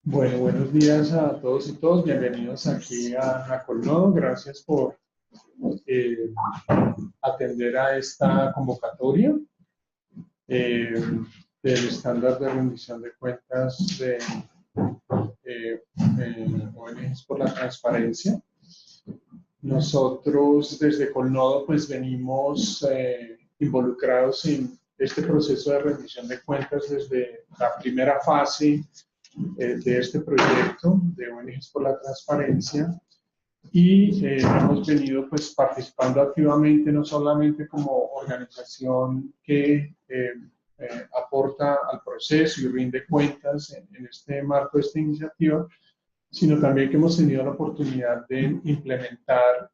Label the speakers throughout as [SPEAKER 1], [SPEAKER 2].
[SPEAKER 1] Bueno, buenos días a todos y todos. Bienvenidos aquí a Colnodo. Gracias por eh, atender a esta convocatoria eh, del estándar de rendición de cuentas de ONGs por la transparencia. Nosotros desde Colnodo pues venimos involucrados en este proceso de rendición de cuentas desde la primera fase de este proyecto de ONGs por la transparencia y hemos venido pues participando activamente no solamente como organización que aporta al proceso y rinde cuentas en este marco de esta iniciativa, sino también que hemos tenido la oportunidad de implementar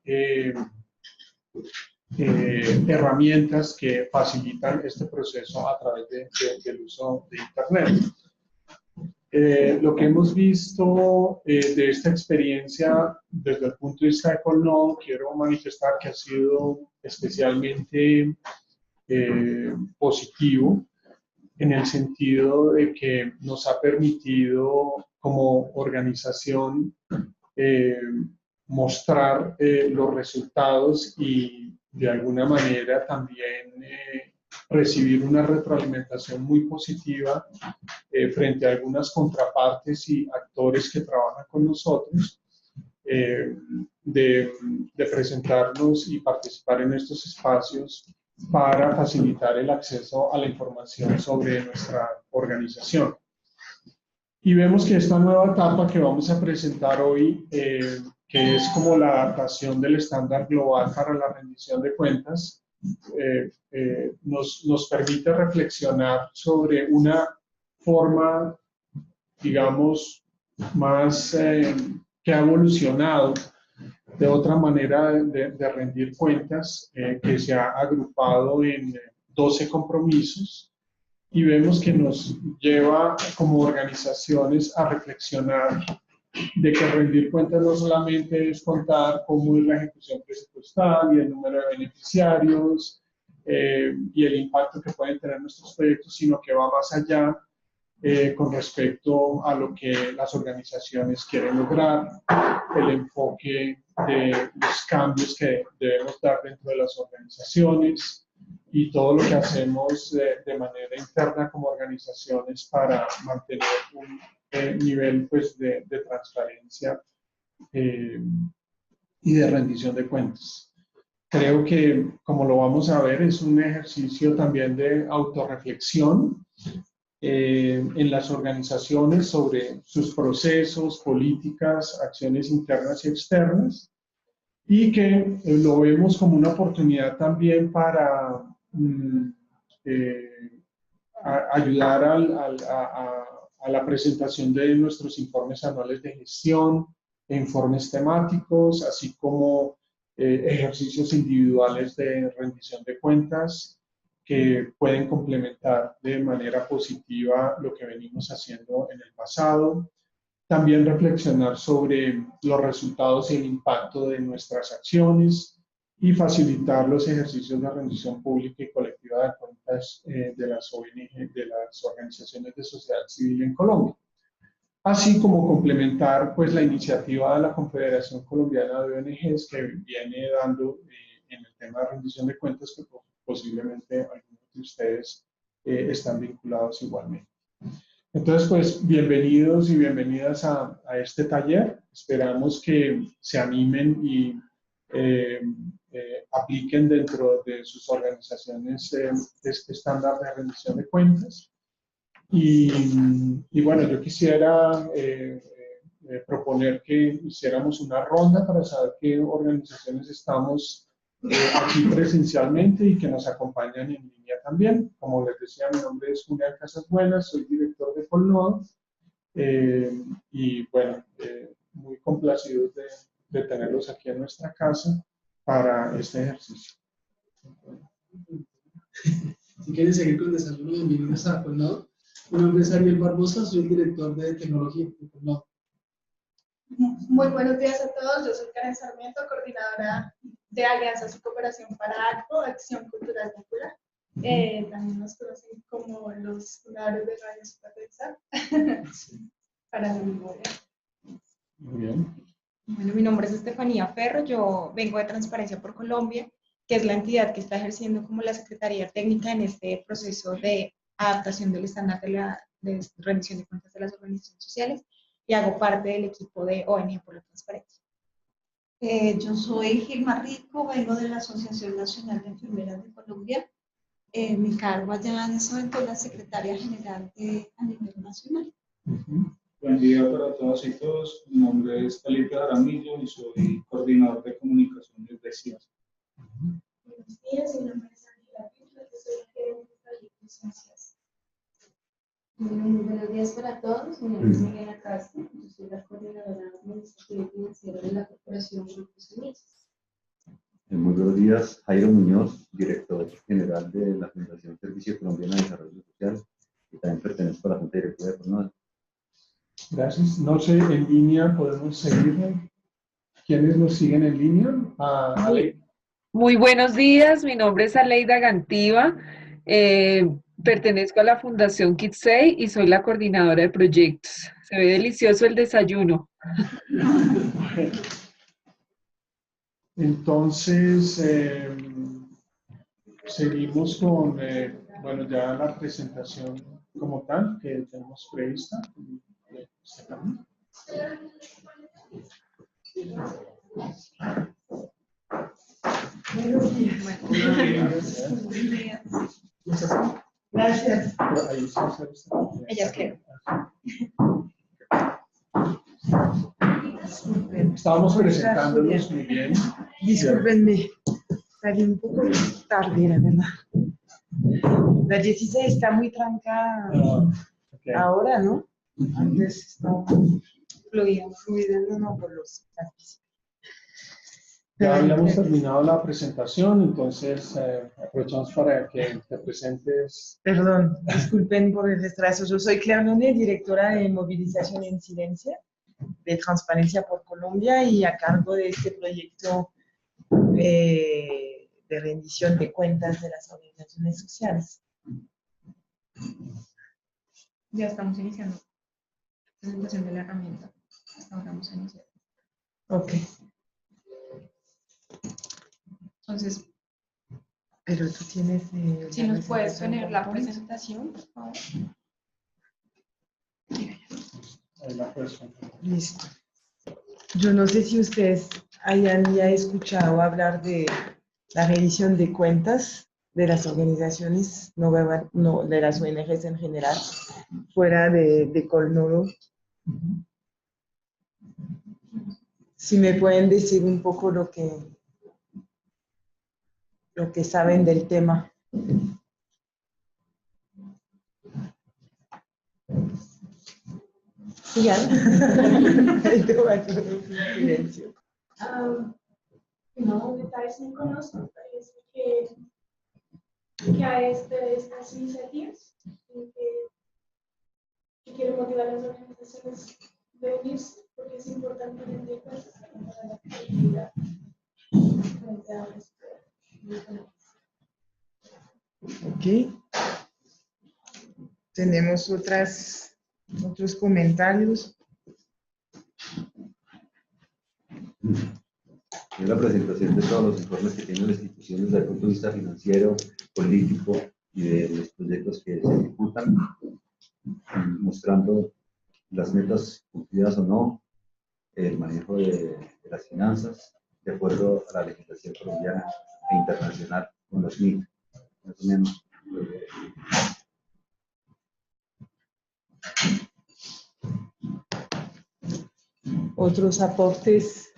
[SPEAKER 1] herramientas que facilitan este proceso a través del uso de Internet. Lo que hemos visto de esta experiencia desde el punto de vista de Colnodo, quiero manifestar que ha sido especialmente positivo en el sentido de que nos ha permitido como organización mostrar los resultados y de alguna manera también recibir una retroalimentación muy positiva frente a algunas contrapartes y actores que trabajan con nosotros, de presentarnos y participar en estos espacios para facilitar el acceso a la información sobre nuestra organización. Y vemos que esta nueva etapa que vamos a presentar hoy, que es como la adaptación del estándar global para la rendición de cuentas, nos permite reflexionar sobre una forma, digamos, más que ha evolucionado de otra manera de rendir cuentas, que se ha agrupado en 12 compromisos y vemos que nos lleva como organizaciones a reflexionar de que rendir cuentas no solamente es contar cómo es la ejecución presupuestal y el número de beneficiarios y el impacto que pueden tener nuestros proyectos, sino que va más allá con respecto a lo que las organizaciones quieren lograr, el enfoque de los cambios que debemos dar dentro de las organizaciones y todo lo que hacemos de manera interna como organizaciones para mantener un nivel pues, de transparencia y de rendición de cuentas. Creo que, como lo vamos a ver, es un ejercicio también de autorreflexión en las organizaciones sobre sus procesos, políticas, acciones internas y externas, y que lo vemos como una oportunidad también para ayudar a la presentación de nuestros informes anuales de gestión, e informes temáticos, así como ejercicios individuales de rendición de cuentas que pueden complementar de manera positiva lo que venimos haciendo en el pasado. También reflexionar sobre los resultados y el impacto de nuestras acciones y facilitar los ejercicios de rendición pública y colectiva de cuentas de las ONG, de las organizaciones de sociedad civil en Colombia. Así como complementar pues, la iniciativa de la Confederación Colombiana de ONGs que viene dando en el tema de rendición de cuentas, que posiblemente algunos de ustedes están vinculados igualmente. Entonces, pues, bienvenidos y bienvenidas a este taller. Esperamos que se animen y apliquen dentro de sus organizaciones este estándar de rendición de cuentas. Y bueno, yo quisiera proponer que hiciéramos una ronda para saber qué organizaciones estamos aquí presencialmente y que nos acompañan en línea también. Como les decía, mi nombre es Julián Casas Buenas, soy director de Colnodo y bueno, muy complacidos de tenerlos aquí en nuestra casa para este ejercicio.
[SPEAKER 2] Si quieren seguir con el desayuno, bienvenidos a Colnodo. Mi nombre es Ariel Barbosa, soy el director de tecnología de Colnodo.
[SPEAKER 3] Muy buenos días a todos, yo soy Karen Sarmiento, coordinadora de Alianzas y Cooperación para ACO, Acción Cultural Popular. También nos conocen como los fundadores de Radio Superpensa. para la memoria.
[SPEAKER 1] Muy bien.
[SPEAKER 4] Bueno, mi nombre es Estefanía Ferro, yo vengo de Transparencia por Colombia, que es la entidad que está ejerciendo como la Secretaría Técnica en este proceso de adaptación del estándar de rendición de cuentas de las organizaciones sociales, y hago parte del equipo de ONG por la Transparencia.
[SPEAKER 5] Yo soy Gilma Rico, vengo de la Asociación Nacional de Enfermeras de Colombia. Mi cargo allá en ese momento es la Secretaria General a nivel nacional.
[SPEAKER 6] Buen día para todas y todos. Mi nombre es Felipe Jaramillo y soy coordinador de comunicaciones de CIAS.
[SPEAKER 3] Buenos días, mi nombre es Ángela Pinto, yo soy gerente de proyectos en CIAS.
[SPEAKER 7] Muy buenos días para todos. Mi nombre es Miguel Acosta. Yo soy la coordinadora administrativa y financiera de la Corporación Grupo Semillas.
[SPEAKER 8] Muy buenos días, Jairo Muñoz, director general de la Fundación Servicio Colombiano de Desarrollo Social, y también pertenezco a la Junta Directiva de Jornada.
[SPEAKER 1] Gracias. No sé, en línea podemos seguir. ¿Quiénes nos siguen en línea? Ale.
[SPEAKER 9] Muy buenos días, mi nombre es Aleida Gantiva, pertenezco a la Fundación Kitsei y soy la coordinadora de proyectos. Se ve delicioso el desayuno.
[SPEAKER 1] Entonces, seguimos con, bueno, ya la presentación como tal que tenemos prevista.
[SPEAKER 5] Buenos días. Gracias.
[SPEAKER 4] Ella es Cleo.
[SPEAKER 1] Estábamos presentándonos muy bien.
[SPEAKER 10] Discúlpenme, salí un poco tarde, la verdad. La 16 está muy trancada
[SPEAKER 1] Okay.
[SPEAKER 10] ahora, ¿no? Antes estaba fluida, no por los taxis.
[SPEAKER 1] Ya habíamos terminado la presentación, entonces aprovechamos para que te presentes.
[SPEAKER 10] Perdón, disculpen por el retraso. Yo soy Claire Nonet, directora de Movilización e Incidencia de Transparencia por Colombia y a cargo de este proyecto de rendición de cuentas de las organizaciones sociales.
[SPEAKER 4] Ya estamos iniciando la presentación de la herramienta. Ahora vamos a iniciar.
[SPEAKER 10] Ok.
[SPEAKER 4] Entonces,
[SPEAKER 10] Pero tú tienes...
[SPEAKER 4] si nos puedes poner la presentación, por favor.
[SPEAKER 1] La persona.
[SPEAKER 10] Listo. Yo no sé si ustedes hayan ya escuchado hablar de la rendición de cuentas de las organizaciones, no, de las ONGs en general, fuera de Colnodo. Si me pueden decir un poco lo que saben del tema. Sigan. Silencio.
[SPEAKER 3] No, detalles no conozco, parece que hay estas iniciativas que quieren motivar a las organizaciones de unirse, porque es importante rendir cuentas para la colectividad frente a
[SPEAKER 10] Ok. Tenemos otros comentarios.
[SPEAKER 8] Es la presentación de todos los informes que tienen las instituciones desde el punto de vista financiero, político y de los proyectos que se ejecutan, mostrando las metas cumplidas o no, el manejo de las finanzas, de acuerdo a la legislación colombiana e internacional con los MIC. Más o menos.
[SPEAKER 10] Otros aportes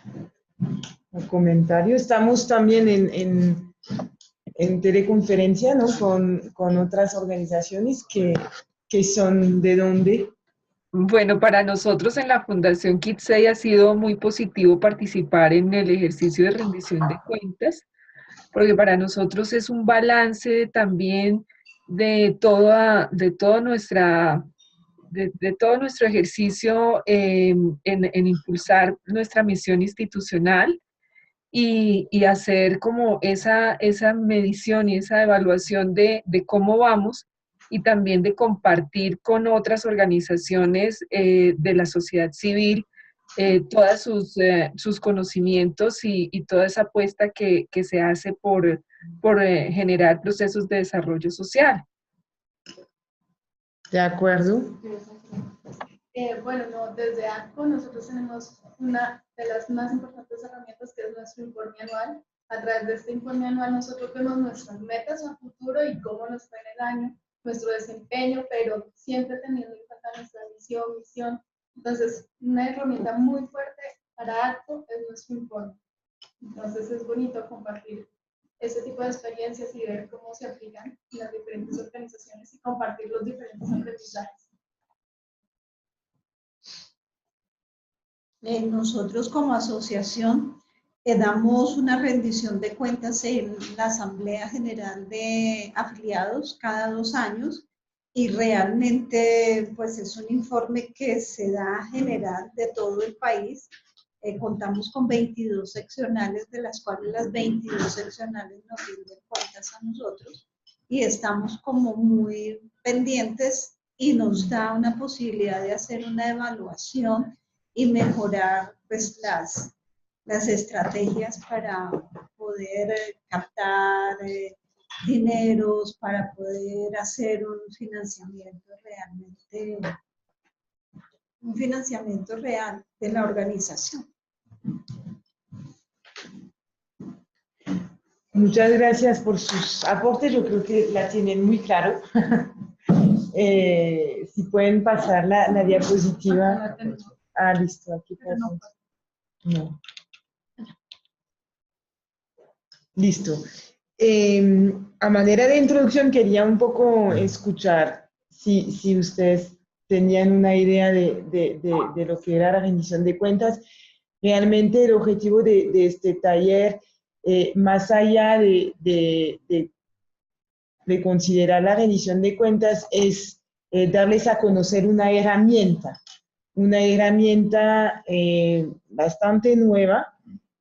[SPEAKER 10] o comentarios. Estamos también en teleconferencia, ¿no? con otras organizaciones que son de dónde.
[SPEAKER 9] Bueno, para nosotros en la Fundación Kitsei ha sido muy positivo participar en el ejercicio de rendición de cuentas, porque para nosotros es un balance también de todo nuestro ejercicio en impulsar nuestra misión institucional y hacer como esa medición y esa evaluación de cómo vamos y también de compartir con otras organizaciones de la sociedad civil todos sus conocimientos y toda esa apuesta que se hace por generar procesos de desarrollo social.
[SPEAKER 10] De acuerdo.
[SPEAKER 3] Bueno, no, desde ACO nosotros tenemos una de las más importantes herramientas que es nuestro informe anual. A través de este informe anual nosotros vemos nuestras metas a futuro y cómo nos fue en el año, nuestro desempeño, pero siempre teniendo en cuenta nuestra misión. Entonces, una herramienta muy fuerte para ACO es nuestro informe. Entonces, es bonito compartir ese tipo de experiencias y ver cómo se aplican en las diferentes organizaciones y compartir los diferentes aprendizajes.
[SPEAKER 5] Nosotros como asociación damos una rendición de cuentas en la Asamblea General de Afiliados cada 2 años y realmente pues es un informe que se da general de todo el país. Contamos con 22 seccionales, de las cuales las 22 seccionales nos rinden cuentas a nosotros y estamos como muy pendientes y nos da una posibilidad de hacer una evaluación y mejorar pues las estrategias para poder captar dineros, para poder hacer un financiamiento real de la organización.
[SPEAKER 10] Muchas gracias por sus aportes, yo creo que la tienen muy claro. Si pueden pasar la diapositiva. Ah, listo, aquí pasamos. No. Listo. A manera de introducción quería un poco escuchar si ustedes tenían una idea de lo que era la rendición de cuentas. Realmente el objetivo de este taller, más allá de considerar la rendición de cuentas, es darles a conocer una herramienta bastante nueva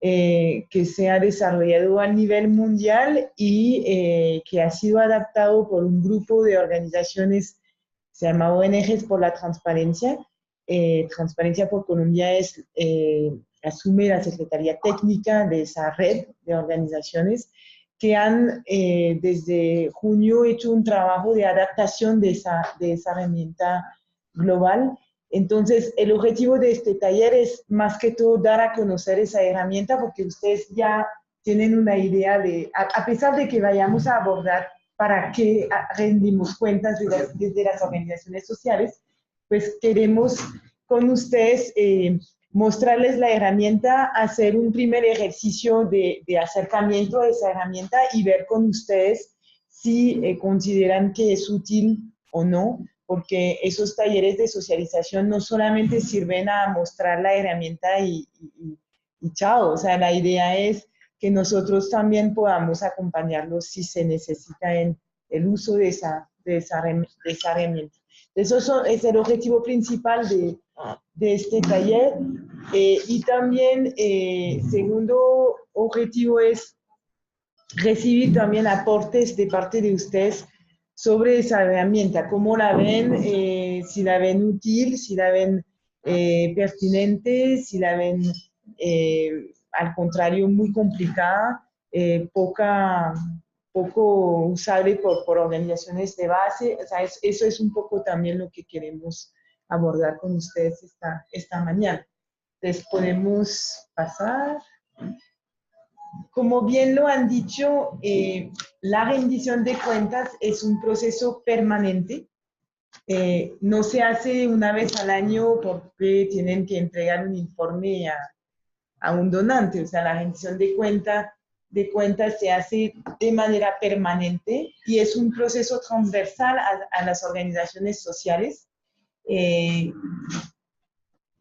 [SPEAKER 10] que se ha desarrollado a nivel mundial y que ha sido adaptado por un grupo de organizaciones, se llama ONGs por la Transparencia. Transparencia por Colombia asume la Secretaría Técnica de esa red de organizaciones que han desde junio hecho un trabajo de adaptación de esa herramienta global. Entonces, el objetivo de este taller es más que todo dar a conocer esa herramienta porque ustedes ya tienen una idea a pesar de que vayamos a abordar para qué rendimos cuentas desde las organizaciones sociales, pues queremos con ustedes mostrarles la herramienta, hacer un primer ejercicio de acercamiento a esa herramienta y ver con ustedes si consideran que es útil o no, porque esos talleres de socialización no solamente sirven a mostrar la herramienta y chao, o sea, la idea es que nosotros también podamos acompañarlos si se necesita en el uso de esa herramienta. Eso es el objetivo principal de este taller. Y también, segundo objetivo es recibir también aportes de parte de ustedes sobre esa herramienta, cómo la ven, si la ven útil, si la ven pertinente, si la ven al contrario muy complicada, poco usable por organizaciones de base. O sea, eso es un poco también lo que queremos abordar con ustedes esta mañana. Entonces podemos pasar. Como bien lo han dicho, la rendición de cuentas es un proceso permanente. No se hace una vez al año porque tienen que entregar un informe a un donante. O sea, la rendición de cuentas se hace de manera permanente y es un proceso transversal a las organizaciones sociales.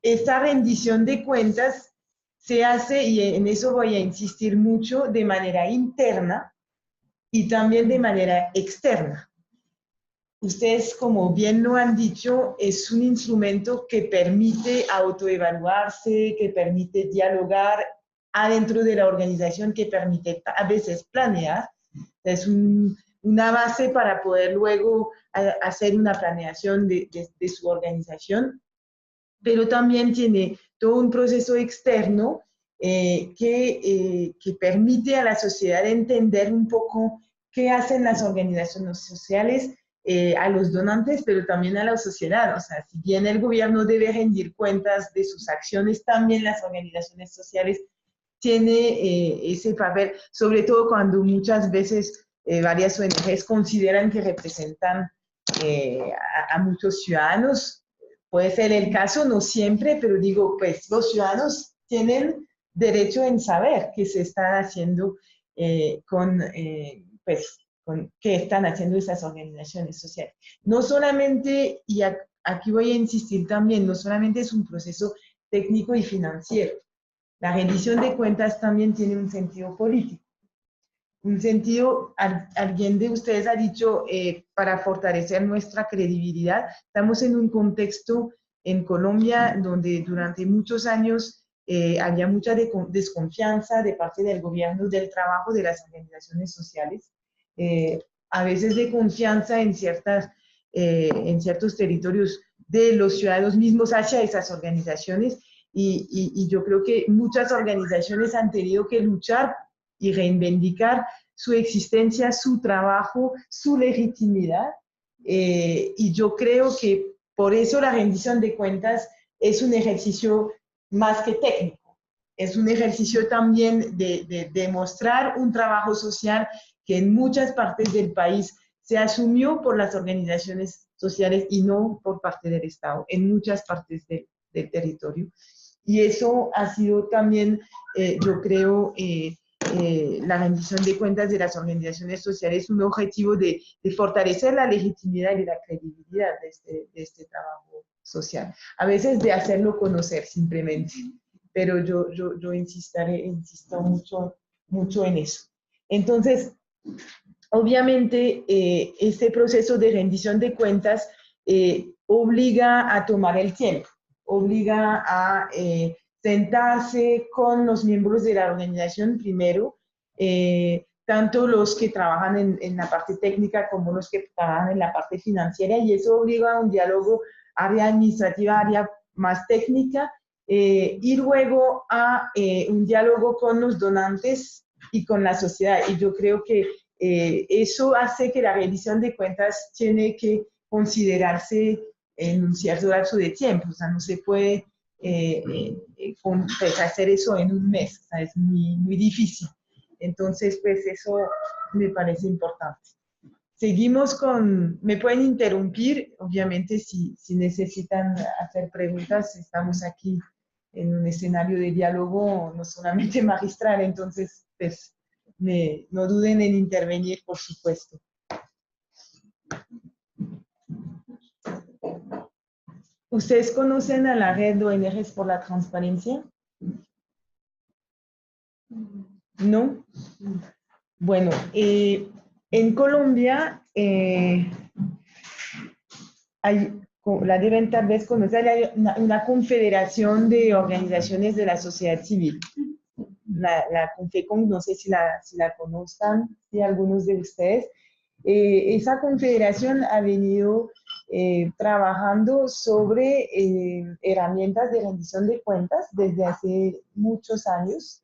[SPEAKER 10] Esta rendición de cuentas se hace, y en eso voy a insistir mucho, de manera interna y también de manera externa. Ustedes, como bien lo han dicho, es un instrumento que permite autoevaluarse, que permite dialogar adentro de la organización, que permite a veces planear. Es un una base para poder luego hacer una planeación de su organización, pero también tiene todo un proceso externo que permite a la sociedad entender un poco qué hacen las organizaciones sociales a los donantes, pero también a la sociedad. O sea, si bien el gobierno debe rendir cuentas de sus acciones, también las organizaciones sociales tienen ese papel, sobre todo cuando muchas veces varias ONGs consideran que representan a muchos ciudadanos. Puede ser el caso, no siempre, pero digo, pues los ciudadanos tienen derecho en saber qué se está haciendo qué están haciendo esas organizaciones sociales. No solamente, y aquí voy a insistir también, no solamente es un proceso técnico y financiero. La rendición de cuentas también tiene un sentido político. Un sentido, alguien de ustedes ha dicho, para fortalecer nuestra credibilidad. Estamos en un contexto en Colombia donde durante muchos años había mucha desconfianza de parte del gobierno del trabajo de las organizaciones sociales. A veces de confianza en ciertos territorios de los ciudadanos mismos hacia esas organizaciones. Y yo creo que muchas organizaciones han tenido que luchar y reivindicar su existencia, su trabajo, su legitimidad. Y yo creo que por eso la rendición de cuentas es un ejercicio más que técnico. Es un ejercicio también de demostrar un trabajo social que en muchas partes del país se asumió por las organizaciones sociales y no por parte del Estado, en muchas partes del territorio. Y eso ha sido también, yo creo, la rendición de cuentas de las organizaciones sociales, un objetivo de fortalecer la legitimidad y la credibilidad de este trabajo social. A veces de hacerlo conocer simplemente, pero yo insisto mucho en eso. Entonces, obviamente, este proceso de rendición de cuentas obliga a tomar el tiempo, obliga a sentarse con los miembros de la organización primero, tanto los que trabajan en la parte técnica como los que trabajan en la parte financiera, y eso obliga a un diálogo área administrativa, área más técnica, y luego a un diálogo con los donantes y con la sociedad. Y yo creo que eso hace que la rendición de cuentas tiene que considerarse en un cierto lapso de tiempo. O sea, no se puede hacer eso en un mes. O sea, es muy difícil. Entonces, pues eso me parece importante. Seguimos con, me pueden interrumpir, obviamente, si necesitan hacer preguntas. Estamos aquí en un escenario de diálogo, no solamente magistral, entonces, pues, no duden en intervenir, por supuesto. ¿Ustedes conocen a la red de ONGs por la transparencia? ¿No? Bueno, en Colombia la deben tal vez conocer, hay una confederación de organizaciones de la sociedad civil. La Confecon, no sé si la conozcan, si algunos de ustedes. Esa confederación ha venido trabajando sobre herramientas de rendición de cuentas desde hace muchos años.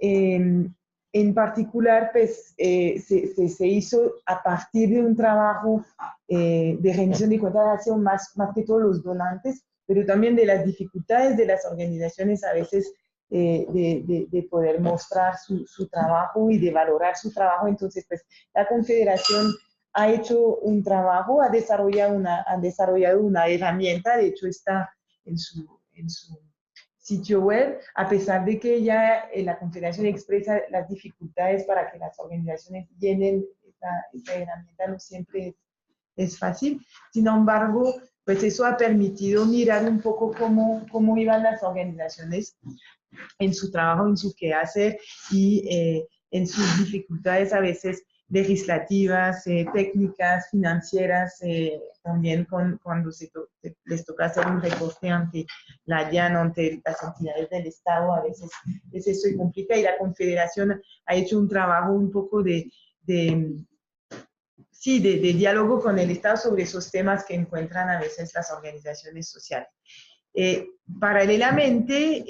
[SPEAKER 10] En particular, pues, se hizo a partir de un trabajo de rendición de cuentas hacia más que todos los donantes, pero también de las dificultades de las organizaciones a veces de poder mostrar su trabajo y de valorar su trabajo. Entonces, pues, la Confederación ha hecho un trabajo, ha desarrollado una herramienta, de hecho está en su sitio web, a pesar de que ya la Confederación expresa las dificultades para que las organizaciones llenen esta herramienta, no siempre es fácil. Sin embargo, pues eso ha permitido mirar un poco cómo iban las organizaciones en su trabajo, en su quehacer y en sus dificultades a veces legislativas, técnicas, financieras, también cuando les toca hacer un recorte ante la DIAN, ante las entidades del Estado, a veces es eso y complica, y la Confederación ha hecho un trabajo un poco de sí, de diálogo con el Estado sobre esos temas que encuentran a veces las organizaciones sociales. Paralelamente,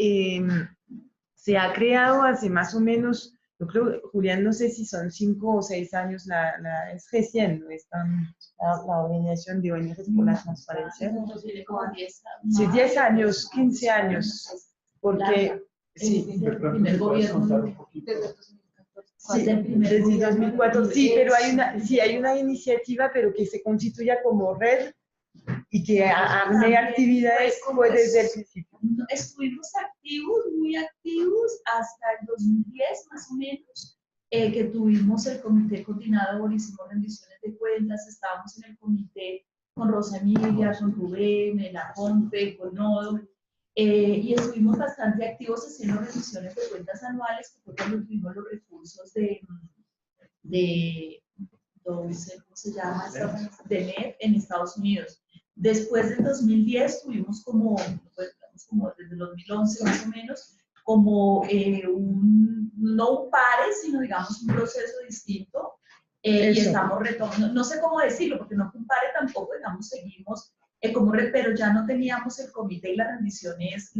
[SPEAKER 10] se ha creado hace más o menos, yo creo, Julián, no sé si son 5 o 6 años, es recién, ¿no? La Organización de ONGs por la Transparencia. Sí, 10 años, 15 años, porque sí,
[SPEAKER 7] Desde el primer gobierno,
[SPEAKER 10] sí, desde 2004, sí, pero hay una iniciativa, pero que se constituya como red y que arme actividades como desde el principio.
[SPEAKER 11] Estuvimos activos, muy activos, hasta el 2010 más o menos, que tuvimos el comité coordinador, hicimos rendiciones de cuentas, estábamos en el comité con Rosa Emilia, con Rubén, en la CONFE, con Nodo, y estuvimos bastante activos haciendo rendiciones de cuentas anuales, que fue cuando tuvimos los recursos ¿cómo se llama? De NET en Estados Unidos. Después del 2010 tuvimos como desde el 2011 más o menos, como no un pare, sino digamos un proceso distinto, y estamos retomando, no sé cómo decirlo, porque no fue un pare tampoco, digamos, seguimos, pero ya no teníamos el comité y las rendiciones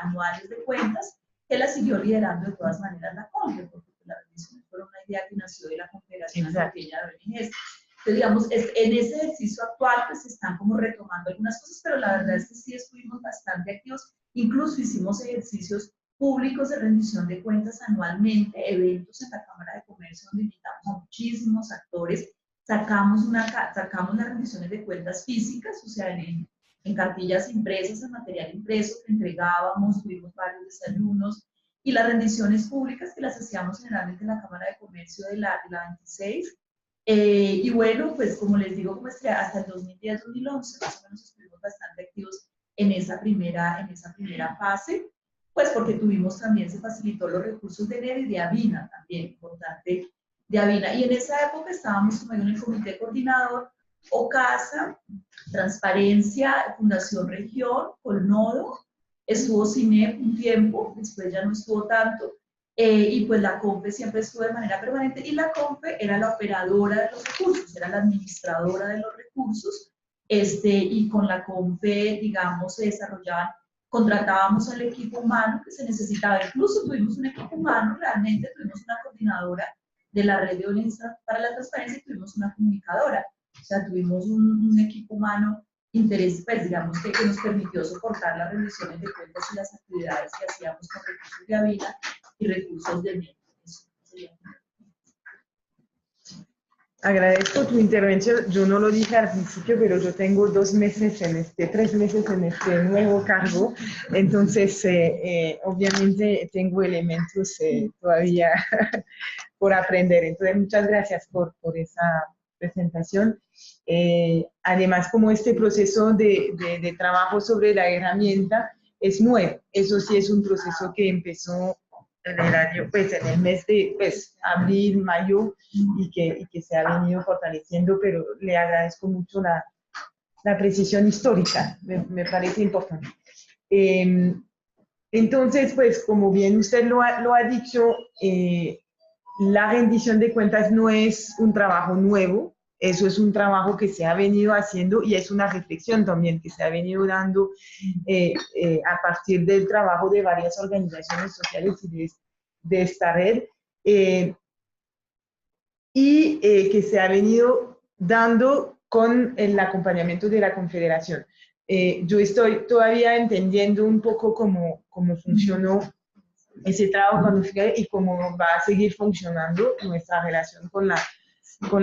[SPEAKER 11] anuales de cuentas, que la siguió liderando de todas maneras la CONFE, porque las rendiciones fueron una idea que nació de la Confederación Antioqueña de ONGs. Entonces, digamos, en ese ejercicio actual pues se están como retomando algunas cosas, pero la verdad es que sí estuvimos bastante activos, incluso hicimos ejercicios públicos de rendición de cuentas anualmente, eventos en la Cámara de Comercio donde invitamos a muchísimos actores, sacamos las rendiciones de cuentas físicas, o sea, en cartillas impresas, en material impreso que entregábamos, tuvimos varios desayunos, y las rendiciones públicas que las hacíamos generalmente en la Cámara de Comercio de la 26. Y bueno, pues como les digo, como hasta el 2010-2011 más o menos estuvimos bastante activos en esa primera fase, pues porque también se facilitó los recursos de NED y de ABINA también, importante, de ABINA. Y en esa época estábamos como en el comité coordinador, OCASA, Transparencia, Fundación Región, Colnodo, estuvo CINEP un tiempo, después ya no estuvo tanto, y pues la CONFE siempre estuvo de manera permanente, y la CONFE era la operadora de los recursos, era la administradora de los recursos, y con la CONFE, digamos, contratábamos al equipo humano que se necesitaba, incluso tuvimos un equipo humano, realmente tuvimos una coordinadora de la red de ONGs para la transparencia y tuvimos una comunicadora, o sea, tuvimos un equipo humano pues digamos que nos permitió soportar las rendiciones de cuentas y las actividades que hacíamos con recursos de ABINA y recursos de NET.
[SPEAKER 10] Agradezco tu intervención. Yo no lo dije al principio, pero yo tengo 3 meses en este nuevo cargo. Entonces, obviamente tengo elementos todavía por aprender. Entonces, muchas gracias por esa presentación. Además, como este proceso de trabajo sobre la herramienta es nuevo, eso sí es un proceso que empezó en el año, pues en el mes de abril, mayo, y que se ha venido fortaleciendo, pero le agradezco mucho la precisión histórica, me parece importante. Entonces, pues como bien usted lo ha dicho, la rendición de cuentas no es un trabajo nuevo, eso es un trabajo que se ha venido haciendo y es una reflexión también que se ha venido dando a partir del trabajo de varias organizaciones sociales y de esta red, que se ha venido dando con el acompañamiento de la Confederación. Yo estoy todavía entendiendo un poco cómo funcionó ese trabajo y cómo va a seguir funcionando nuestra relación con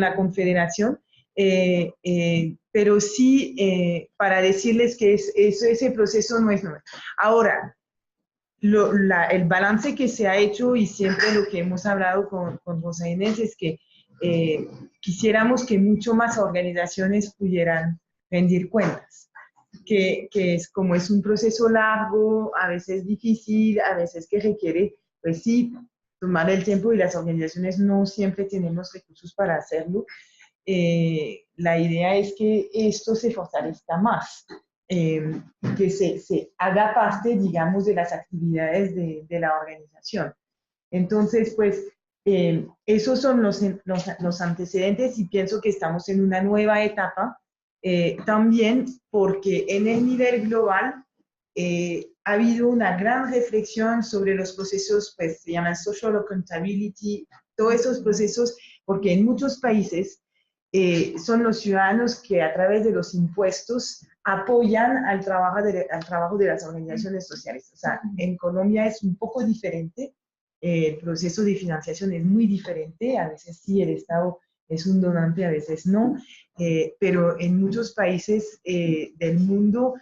[SPEAKER 10] la Confederación, pero sí para decirles que ese proceso no es nuevo. Ahora, el balance que se ha hecho y siempre lo que hemos hablado con Rosa Inés es que quisiéramos que mucho más organizaciones pudieran rendir cuentas, que como es un proceso largo, a veces difícil, a veces que requiere, pues sí, tomar el tiempo y las organizaciones no siempre tenemos recursos para hacerlo. La idea es que esto se fortalezca más, que se haga parte, digamos, de las actividades de la organización. Entonces, pues, Esos son los antecedentes y pienso que estamos en una nueva etapa, también porque en el nivel global ha habido una gran reflexión sobre los procesos, pues se llaman social accountability, todos esos procesos, porque en muchos países son los ciudadanos que a través de los impuestos apoyan al trabajo de las organizaciones sociales. O sea, en Colombia es un poco diferente. El proceso de financiación es muy diferente, a veces sí el Estado es un donante, a veces no, pero en muchos países del mundo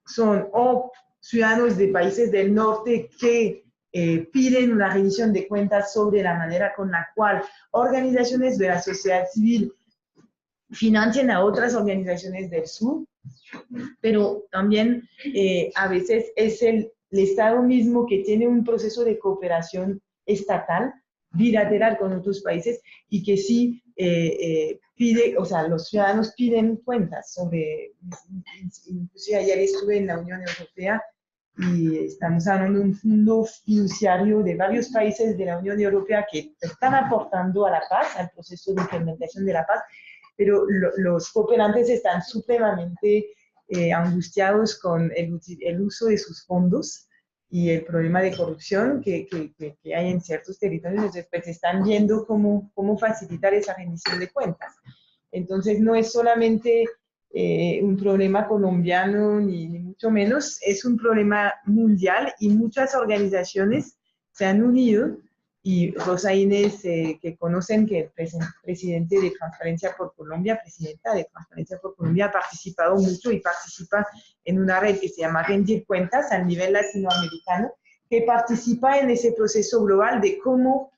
[SPEAKER 10] son o ciudadanos de países del norte que piden una rendición de cuentas sobre la manera con la cual organizaciones de la sociedad civil financian a otras organizaciones del sur, pero también a veces es el Estado mismo que tiene un proceso de cooperación estatal, bilateral con otros países y que sí pide, o sea, los ciudadanos piden cuentas sobre, inclusive ayer estuve en la Unión Europea y estamos hablando de un fondo fiduciario de varios países de la Unión Europea que están aportando a la paz, al proceso de implementación de la paz, pero los cooperantes están supremamente angustiados con el uso de sus fondos y el problema de corrupción que hay en ciertos territorios. Entonces, pues están viendo cómo facilitar esa rendición de cuentas. Entonces, no es solamente un problema colombiano, ni mucho menos, es un problema mundial y muchas organizaciones se han unido. Y Rosa Inés, que conocen que el presidente de Transparencia por Colombia, presidenta de Transparencia por Colombia, ha participado mucho y participa en una red que se llama Rendir Cuentas a nivel latinoamericano, que participa en ese proceso global de cómo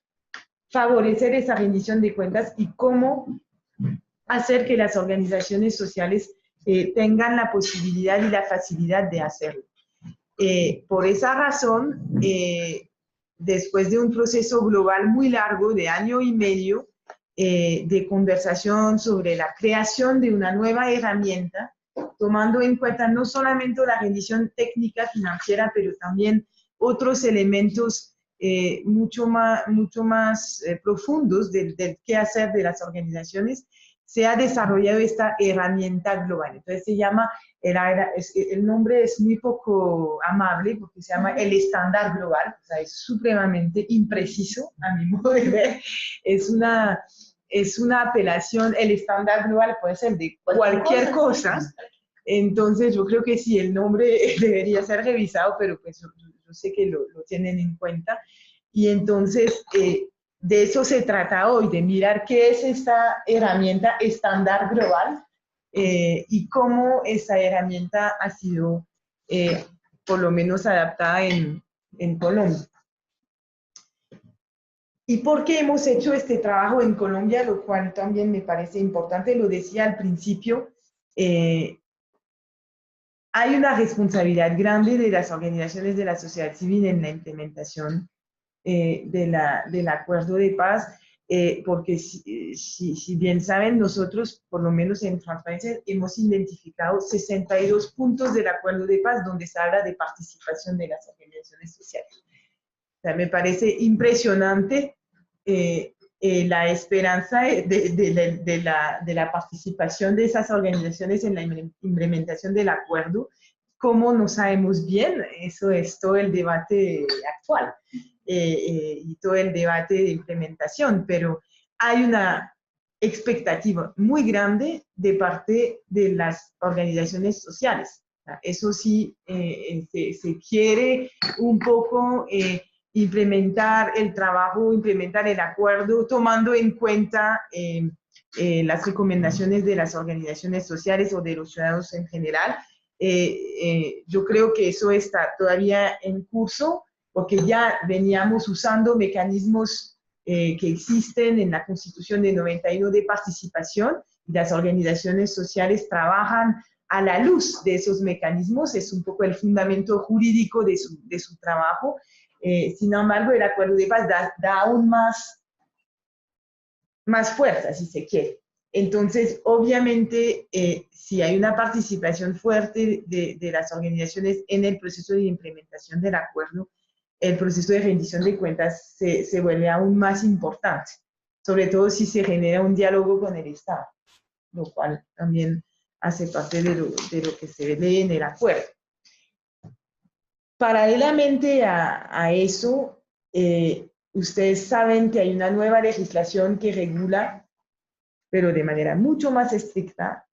[SPEAKER 10] favorecer esa rendición de cuentas y cómo hacer que las organizaciones sociales tengan la posibilidad y la facilidad de hacerlo. Por esa razón, después de un proceso global muy largo de año y medio de conversación sobre la creación de una nueva herramienta, tomando en cuenta no solamente la rendición técnica financiera, pero también otros elementos mucho más profundos del quehacer de las organizaciones, se ha desarrollado esta herramienta global. Entonces se llama, el nombre es muy poco amable porque se llama el estándar global, o sea, es supremamente impreciso a mi modo de ver. Es una apelación, el estándar global puede ser de cualquier cosa. Entonces yo creo que sí, el nombre debería ser revisado, pero pues yo sé que lo tienen en cuenta. Y entonces de eso se trata hoy, de mirar qué es esta herramienta estándar global y cómo esa herramienta ha sido por lo menos adaptada en Colombia. ¿Y por qué hemos hecho este trabajo en Colombia? Lo cual también me parece importante, lo decía al principio, hay una responsabilidad grande de las organizaciones de la sociedad civil en la implementación del acuerdo de paz, porque si bien saben, nosotros, por lo menos en Transparencia, hemos identificado 62 puntos del acuerdo de paz donde se habla de participación de las organizaciones sociales. O sea, me parece impresionante la esperanza de la participación de esas organizaciones en la implementación del acuerdo. ¿Cómo no sabemos bien? Eso es todo el debate actual. Y todo el debate de implementación, pero hay una expectativa muy grande de parte de las organizaciones sociales. Eso sí, se quiere un poco implementar el trabajo, implementar el acuerdo, tomando en cuenta las recomendaciones de las organizaciones sociales o de los ciudadanos en general. Yo creo que eso está todavía en curso, porque ya veníamos usando mecanismos que existen en la Constitución de 91 de participación, y las organizaciones sociales trabajan a la luz de esos mecanismos, es un poco el fundamento jurídico de su trabajo. Sin embargo, el acuerdo de paz da aún más fuerza, si se quiere. Entonces, obviamente, si hay una participación fuerte de las organizaciones en el proceso de implementación del acuerdo, el proceso de rendición de cuentas se vuelve aún más importante, sobre todo si se genera un diálogo con el Estado, lo cual también hace parte de lo que se lee en el acuerdo. Paralelamente a eso, ustedes saben que hay una nueva legislación que regula, pero de manera mucho más estricta,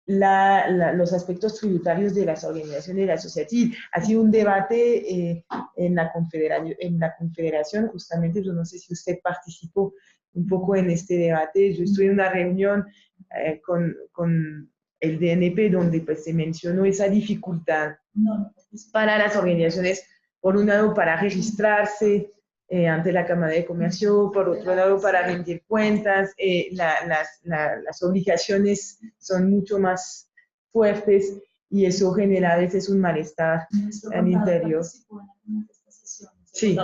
[SPEAKER 10] los aspectos tributarios de las organizaciones de la sociedad civil. Ha sido un debate en la confederación, justamente, yo no sé si usted participó un poco en este debate. Yo estuve en una reunión con el DNP donde pues, se mencionó esa dificultad para las organizaciones, por un lado para registrarse ante la Cámara de Comercio, por otro lado para rendir cuentas, las obligaciones son mucho más fuertes y eso genera a veces un malestar al interior. Sí,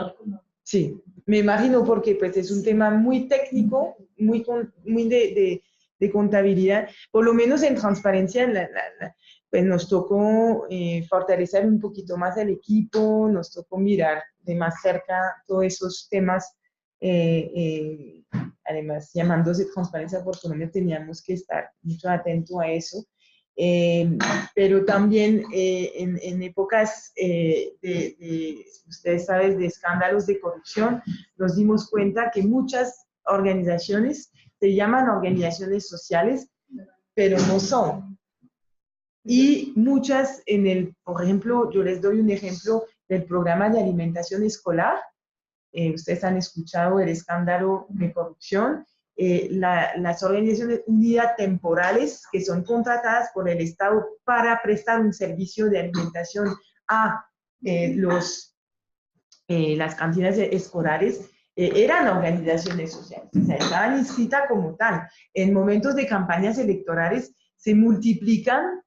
[SPEAKER 10] sí, me imagino porque pues, es un tema muy técnico, muy de contabilidad, por lo menos en transparencia, pues nos tocó fortalecer un poquito más el equipo, nos tocó mirar de más cerca todos esos temas, además llamándose Transparencia por Colombia teníamos que estar mucho atentos a eso, pero también en épocas ustedes saben, de escándalos de corrupción, nos dimos cuenta que muchas organizaciones se llaman organizaciones sociales, pero no son. Y muchas por ejemplo, yo les doy un ejemplo del programa de alimentación escolar. Ustedes han escuchado el escándalo de corrupción. Las organizaciones unidas temporales que son contratadas por el Estado para prestar un servicio de alimentación a las cantinas escolares, eran organizaciones sociales, o sea, estaban inscritas como tal. En momentos de campañas electorales se multiplican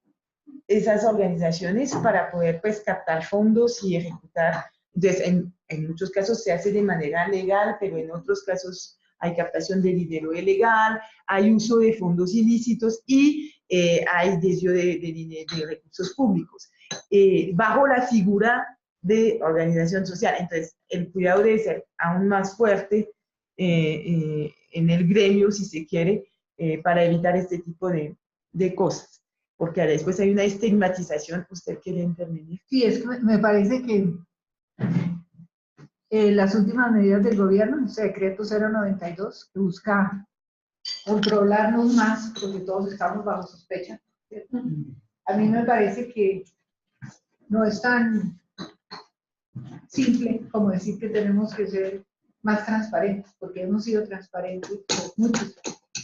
[SPEAKER 10] esas organizaciones para poder pues, captar fondos y ejecutar. Entonces, en muchos casos se hace de manera legal, pero en otros casos hay captación de dinero ilegal, hay uso de fondos ilícitos y hay desvío de recursos públicos. Bajo la figura de organización social. Entonces, el cuidado debe ser aún más fuerte en el gremio, si se quiere, para evitar este tipo de cosas. Porque después hay una estigmatización. ¿Usted quiere intervenir?
[SPEAKER 12] Sí, es que me parece que las últimas medidas del gobierno, el decreto 092, que busca controlarnos más, porque todos estamos bajo sospecha, ¿cierto? A mí me parece que no es tan simple como decir que tenemos que ser más transparentes, porque hemos sido transparentes muchos,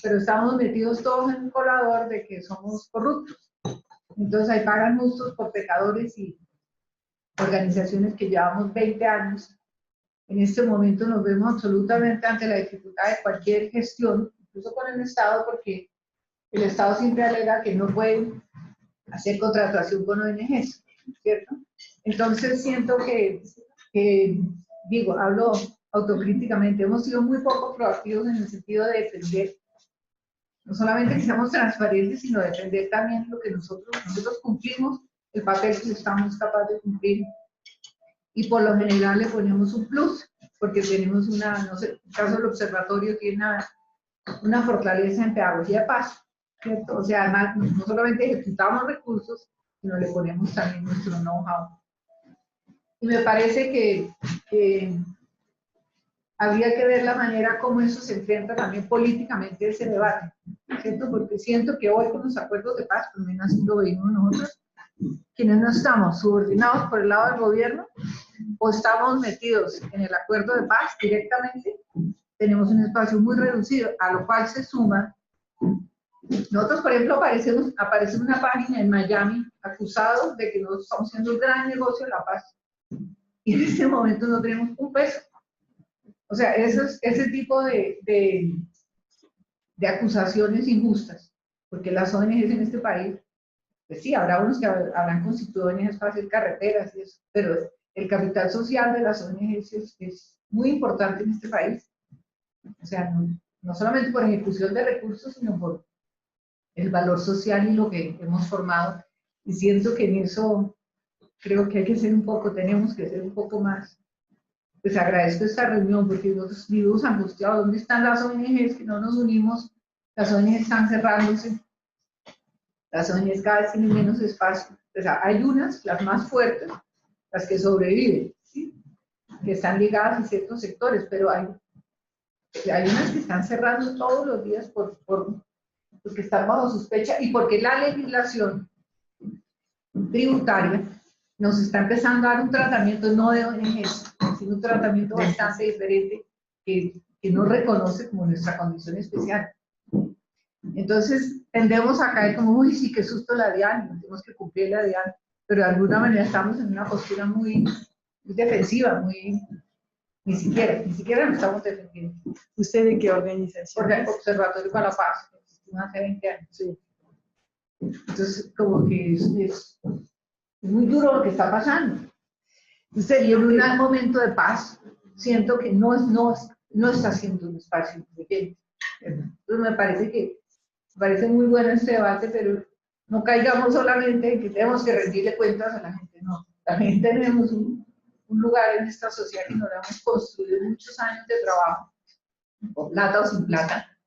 [SPEAKER 12] pero estamos metidos todos en un colador de que somos corruptos. Entonces ahí pagan justos por pecadores y organizaciones que llevamos 20 años. En este momento nos vemos absolutamente ante la dificultad de cualquier gestión, incluso con el Estado, porque el Estado siempre alega que no puede hacer contratación con ONGs, ¿cierto? Entonces siento que digo, hablo autocríticamente, hemos sido muy poco proactivos en el sentido de defender, no solamente que seamos transparentes, sino defender también lo que nosotros cumplimos, el papel que estamos capaces de cumplir. Y por lo general le ponemos un plus, porque tenemos no sé, en el caso del observatorio tiene una fortaleza en pedagogía de paz, ¿cierto? O sea, además, no solamente ejecutamos recursos, sino le ponemos también nuestro know-how. Y me parece que habría que ver la manera como eso se enfrenta también políticamente ese debate, ¿cierto? Porque siento que hoy con los acuerdos de paz, por lo menos así lo veíamos nosotros, quienes no estamos subordinados por el lado del gobierno o estamos metidos en el acuerdo de paz directamente, tenemos un espacio muy reducido, a lo cual se suma. Nosotros, por ejemplo, aparece una página en Miami acusados de que nosotros estamos haciendo un gran negocio de la paz. Y en este momento no tenemos un peso. O sea, ese tipo de acusaciones injustas, porque las ONGs en este país, pues sí, habrá unos que habrán constituido ONGs para hacer carreteras y eso, pero el capital social de las ONGs es muy importante en este país. O sea, no solamente por ejecución de recursos, sino por el valor social y lo que hemos formado. Y siento que en eso creo que hay que ser un poco, tenemos que ser un poco más. Pues agradezco esta reunión porque nosotros vivimos angustiados. ¿Dónde están las ONGs que no nos unimos? Las ONGs están cerrándose. Las ONGs cada vez tienen menos espacio. O sea, hay unas, las más fuertes, las que sobreviven, ¿sí? Que están ligadas a ciertos sectores, pero hay unas que están cerrando todos los días porque están bajo sospecha y porque la legislación tributaria nos está empezando a dar un tratamiento no de ONGs, sino un tratamiento bastante diferente que no reconoce como nuestra condición especial. Entonces tendemos a caer como, uy, sí, qué susto la DIAN, tenemos que cumplir la DIAN, pero de alguna manera estamos en una postura muy defensiva, ni siquiera nos estamos defendiendo.
[SPEAKER 10] ¿Usted de qué organización?
[SPEAKER 12] Por el Observatorio para la Paz, que existió hace 20 años. Sí. Entonces, como que es muy duro lo que está pasando. Usted, y en un momento de paz, siento que no está siendo un espacio independiente. Entonces, me parece muy bueno este debate, pero no caigamos solamente en que tenemos que rendirle cuentas a la gente, no. También tenemos un lugar en esta sociedad que nos hemos construido muchos años de trabajo, con plata o sin plata,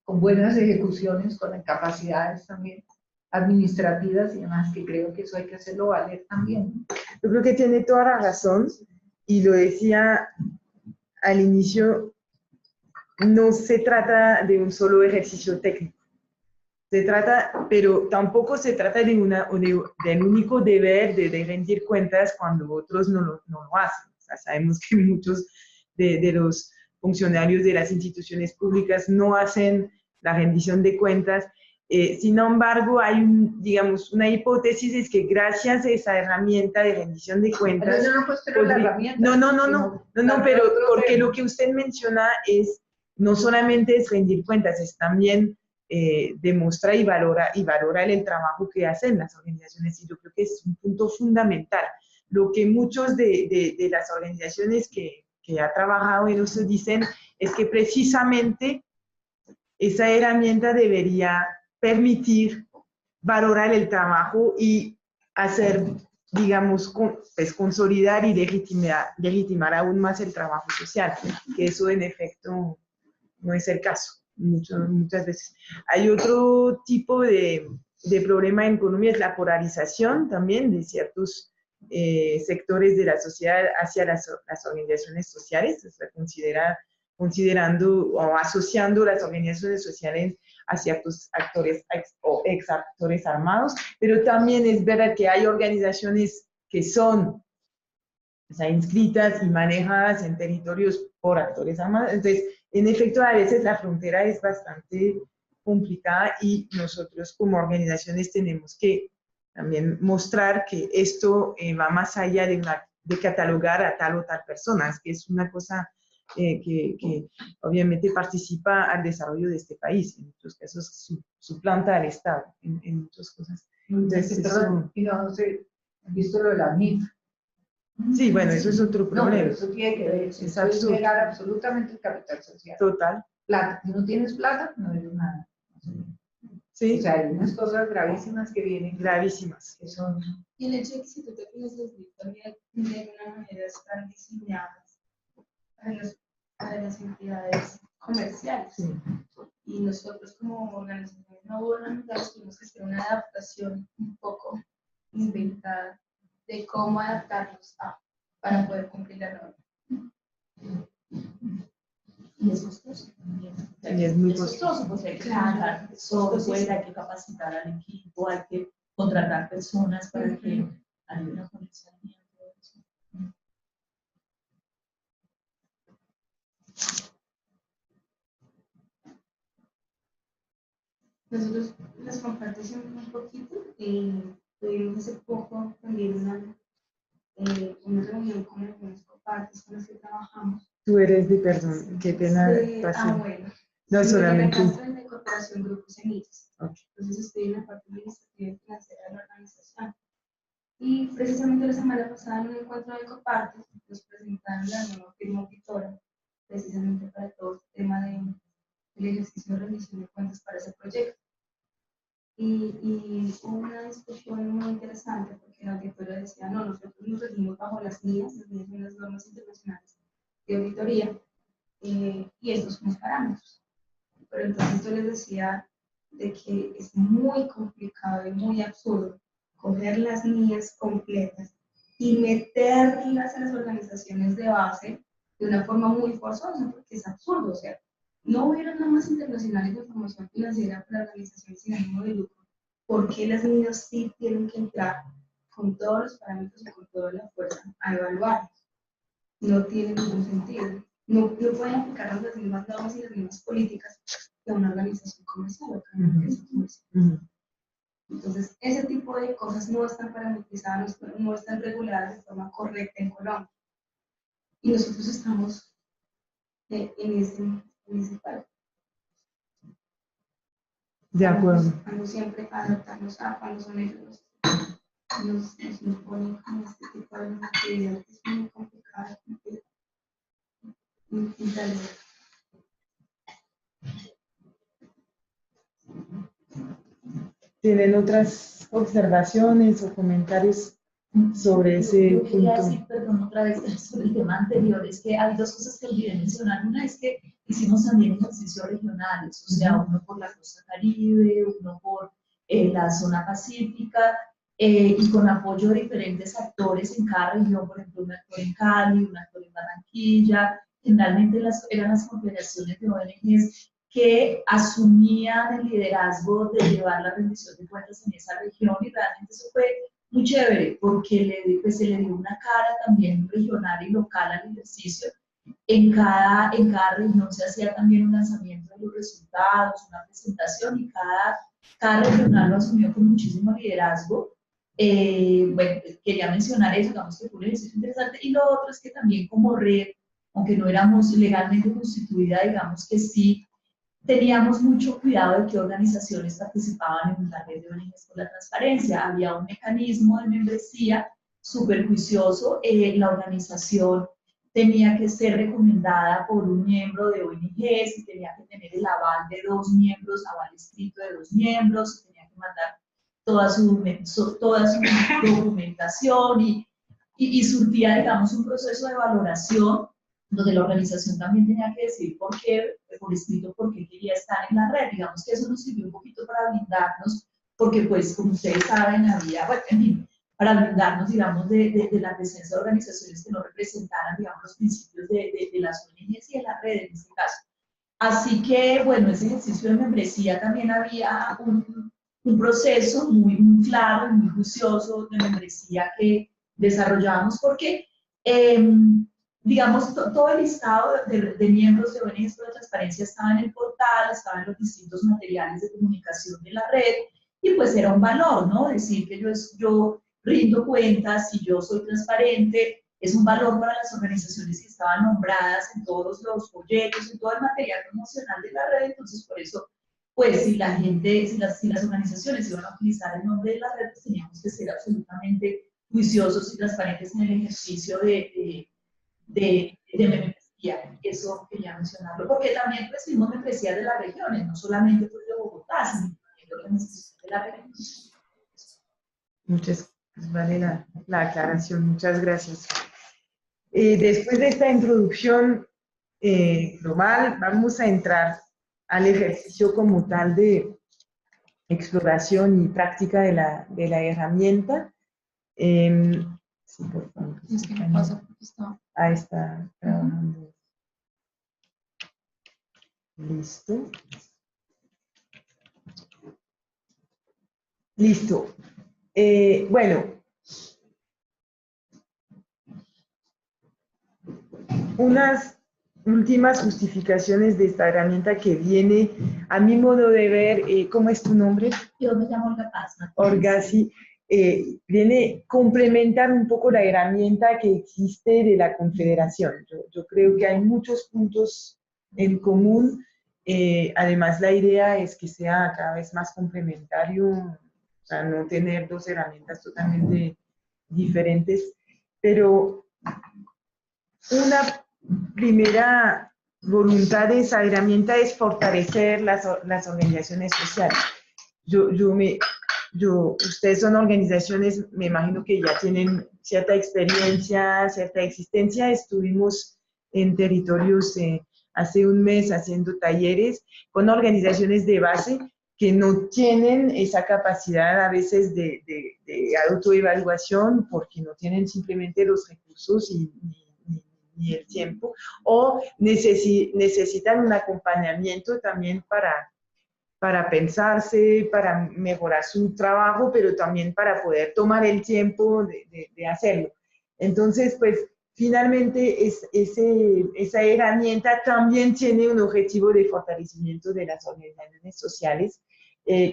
[SPEAKER 12] con buenas ejecuciones, con capacidades también administrativas y demás, que creo que eso hay que hacerlo valer también.
[SPEAKER 10] Yo creo que tiene toda la razón, y lo decía al inicio, no se trata de un solo ejercicio técnico. Se trata, pero tampoco se trata del único deber de rendir cuentas cuando otros no lo hacen. O sea, sabemos que muchos de los funcionarios de las instituciones públicas no hacen la rendición de cuentas. Sin embargo, hay digamos, una hipótesis, es que gracias a esa herramienta de rendición de cuentas...
[SPEAKER 12] Pero yo no cuestiono la herramienta.
[SPEAKER 10] No, pero porque lo que usted menciona es, no solamente es rendir cuentas, es también demuestra y valora el trabajo que hacen las organizaciones, y yo creo que es un punto fundamental. Lo que muchos de las organizaciones que ha trabajado en eso dicen es que precisamente esa herramienta debería permitir valorar el trabajo y hacer, digamos, pues consolidar y legitimar aún más el trabajo social, que eso en efecto no es el caso muchas veces. Hay otro tipo de problema en Colombia, es la polarización también de ciertos sectores de la sociedad hacia las organizaciones sociales, o sea, considerando o asociando las organizaciones sociales a ciertos actores o ex actores armados, pero también es verdad que hay organizaciones que son, o sea, inscritas y manejadas en territorios por actores armados. Entonces, en efecto, a veces la frontera es bastante complicada y nosotros como organizaciones tenemos que también mostrar que esto va más allá de catalogar a tal o tal persona, que es una cosa que obviamente participa al desarrollo de este país, en muchos casos suplanta al Estado, en muchas cosas. Entonces,
[SPEAKER 12] y no sé, ¿han visto lo de la MIF?
[SPEAKER 10] Sí, bueno, eso es otro problema.
[SPEAKER 12] No, pero eso tiene que ver, eso es negar absolutamente el capital social.
[SPEAKER 10] Total.
[SPEAKER 12] Plata, si no tienes plata, no eres nada. Sí. O sea, hay unas cosas gravísimas que vienen.
[SPEAKER 10] Gravísimas.
[SPEAKER 12] Que son...
[SPEAKER 7] Y el hecho de que si tú te fijas, los también de alguna manera están diseñadas a las entidades comerciales. Sí. Y nosotros como organizaciones no gubernamentales tuvimos que hacer una adaptación un poco inventada de cómo adaptarlos para poder cumplir la norma. Y es costoso también.
[SPEAKER 10] Y es muy
[SPEAKER 11] costoso, porque hay que contratar software, hay que capacitar al equipo, hay que contratar personas para que ayuden con el saneamiento.
[SPEAKER 7] Nosotros les comparto siempre un poquito. Tuvimos hace poco también una reunión con algunos copartes con los que trabajamos.
[SPEAKER 10] Tú eres perdón, qué pena.
[SPEAKER 7] Bueno.
[SPEAKER 10] No solamente.
[SPEAKER 7] En la Corporación Grupo Semillas.
[SPEAKER 10] Okay.
[SPEAKER 7] Entonces estoy en la parte administrativa y financiera de la organización. Y precisamente la semana pasada en un encuentro de copartes nos presentaron la nueva firma auditora, precisamente para todo el tema del ejercicio de rendición de cuentas para ese proyecto. y hubo una discusión muy interesante porque la directora decía, no, nosotros nos regimos bajo las NIAS son las normas internacionales de auditoría, y estos son los parámetros. Pero entonces yo les decía de que es muy complicado y muy absurdo coger las NIAS completas y meterlas en las organizaciones de base de una forma muy forzosa, porque es absurdo. O sea, no hubieron normas internacionales de información financiera para organizaciones sin ánimo de lucro. ¿Por qué las NIAS sí tienen que entrar con todos los parámetros y con toda la fuerza a evaluarlos? No tiene ningún sentido. No pueden aplicarnos las mismas normas y las mismas políticas que una organización comercial o que una empresa comercial. Entonces, ese tipo de cosas no están parametrizadas, no están reguladas de forma correcta en Colombia. Y nosotros estamos en ese paro.
[SPEAKER 10] De acuerdo.
[SPEAKER 7] Estamos siempre adaptarnos a cuando son ellos nos ponen con este tipo de actividad que es muy complicada.
[SPEAKER 10] ¿Tienen otras observaciones o comentarios sobre ese
[SPEAKER 11] Yo quería
[SPEAKER 10] punto?
[SPEAKER 11] decir, perdón, otra vez sobre el tema anterior, es que hay dos cosas que olvidé mencionar. Una es que hicimos también ejercicios regionales, o sea, uno por la costa caribe, uno por la zona pacífica, y con apoyo de diferentes actores en cada región, por ejemplo, un actor en Cali, un actor en Barranquilla. Generalmente eran las confederaciones de ONGs que asumían el liderazgo de llevar la rendición de cuentas en esa región, y realmente eso fue muy chévere porque se le dio una cara también regional y local al ejercicio. En cada región se hacía también un lanzamiento de los resultados, una presentación, y cada regional lo asumió con muchísimo liderazgo. Bueno, quería mencionar eso, digamos que fue un ejercicio interesante. Y lo otro es que también como red, aunque no éramos legalmente constituida, digamos que sí teníamos mucho cuidado de qué organizaciones participaban en la red de ONGs por la transparencia. Había un mecanismo de membresía súper juicioso. La organización tenía que ser recomendada por un miembro de ONGs, y tenía que tener el aval de 2 miembros, aval escrito de 2 miembros, y tenía que mandar toda su documentación, y surtía, digamos, un proceso de valoración donde la organización también tenía que decir por escrito, por qué quería estar en la red. Digamos que eso nos sirvió un poquito para blindarnos, porque pues, como ustedes saben, había, bueno, en fin, para blindarnos, digamos, de la presencia de organizaciones que no representaran, digamos, los principios de las ONGs y de la red en este caso. Así que, bueno, ese ejercicio de membresía también había un proceso muy, muy claro y muy juicioso de membresía que desarrollábamos, porque digamos, todo el listado de miembros de ONGs por la transparencia estaba en el portal, estaba en los distintos materiales de comunicación de la red, y pues era un valor, ¿no? Decir que yo rindo cuentas y yo soy transparente, es un valor para las organizaciones que estaban nombradas en todos los folletos, en todo el material promocional de la red. Entonces, por eso, pues, si las organizaciones iban a utilizar el nombre de la red, pues teníamos que ser absolutamente juiciosos y transparentes en el ejercicio de membresía. Eso quería mencionarlo, porque también recibimos membresía de las regiones, no solamente pues, de Bogotá, sino también de organizaciones de la región.
[SPEAKER 10] Muchas vale la aclaración, muchas gracias. Después de esta introducción global, vamos a entrar al ejercicio como tal de exploración y práctica de la herramienta. Sí, por favor.
[SPEAKER 4] Es que no pasa porque está.
[SPEAKER 10] Ahí está trabajando. Listo. Listo. Bueno. Unas últimas justificaciones de esta herramienta que viene, a mi modo de ver, ¿cómo es tu nombre?
[SPEAKER 11] Yo me llamo Olga Paz.
[SPEAKER 10] Olga, sí. Viene a complementar un poco la herramienta que existe de la Confederación. Yo creo que hay muchos puntos en común. Además, la idea es que sea cada vez más complementario, o sea, no tener 2 herramientas totalmente diferentes. Pero una primera voluntad de esa herramienta es fortalecer las organizaciones sociales. ustedes son organizaciones, me imagino que ya tienen cierta experiencia, cierta existencia. Estuvimos en territorios hace un mes haciendo talleres con organizaciones de base que no tienen esa capacidad a veces de autoevaluación porque no tienen simplemente los recursos ni el tiempo, o necesitan un acompañamiento también para pensarse, para mejorar su trabajo, pero también para poder tomar el tiempo de hacerlo. Entonces, pues, finalmente esa herramienta también tiene un objetivo de fortalecimiento de las organizaciones sociales,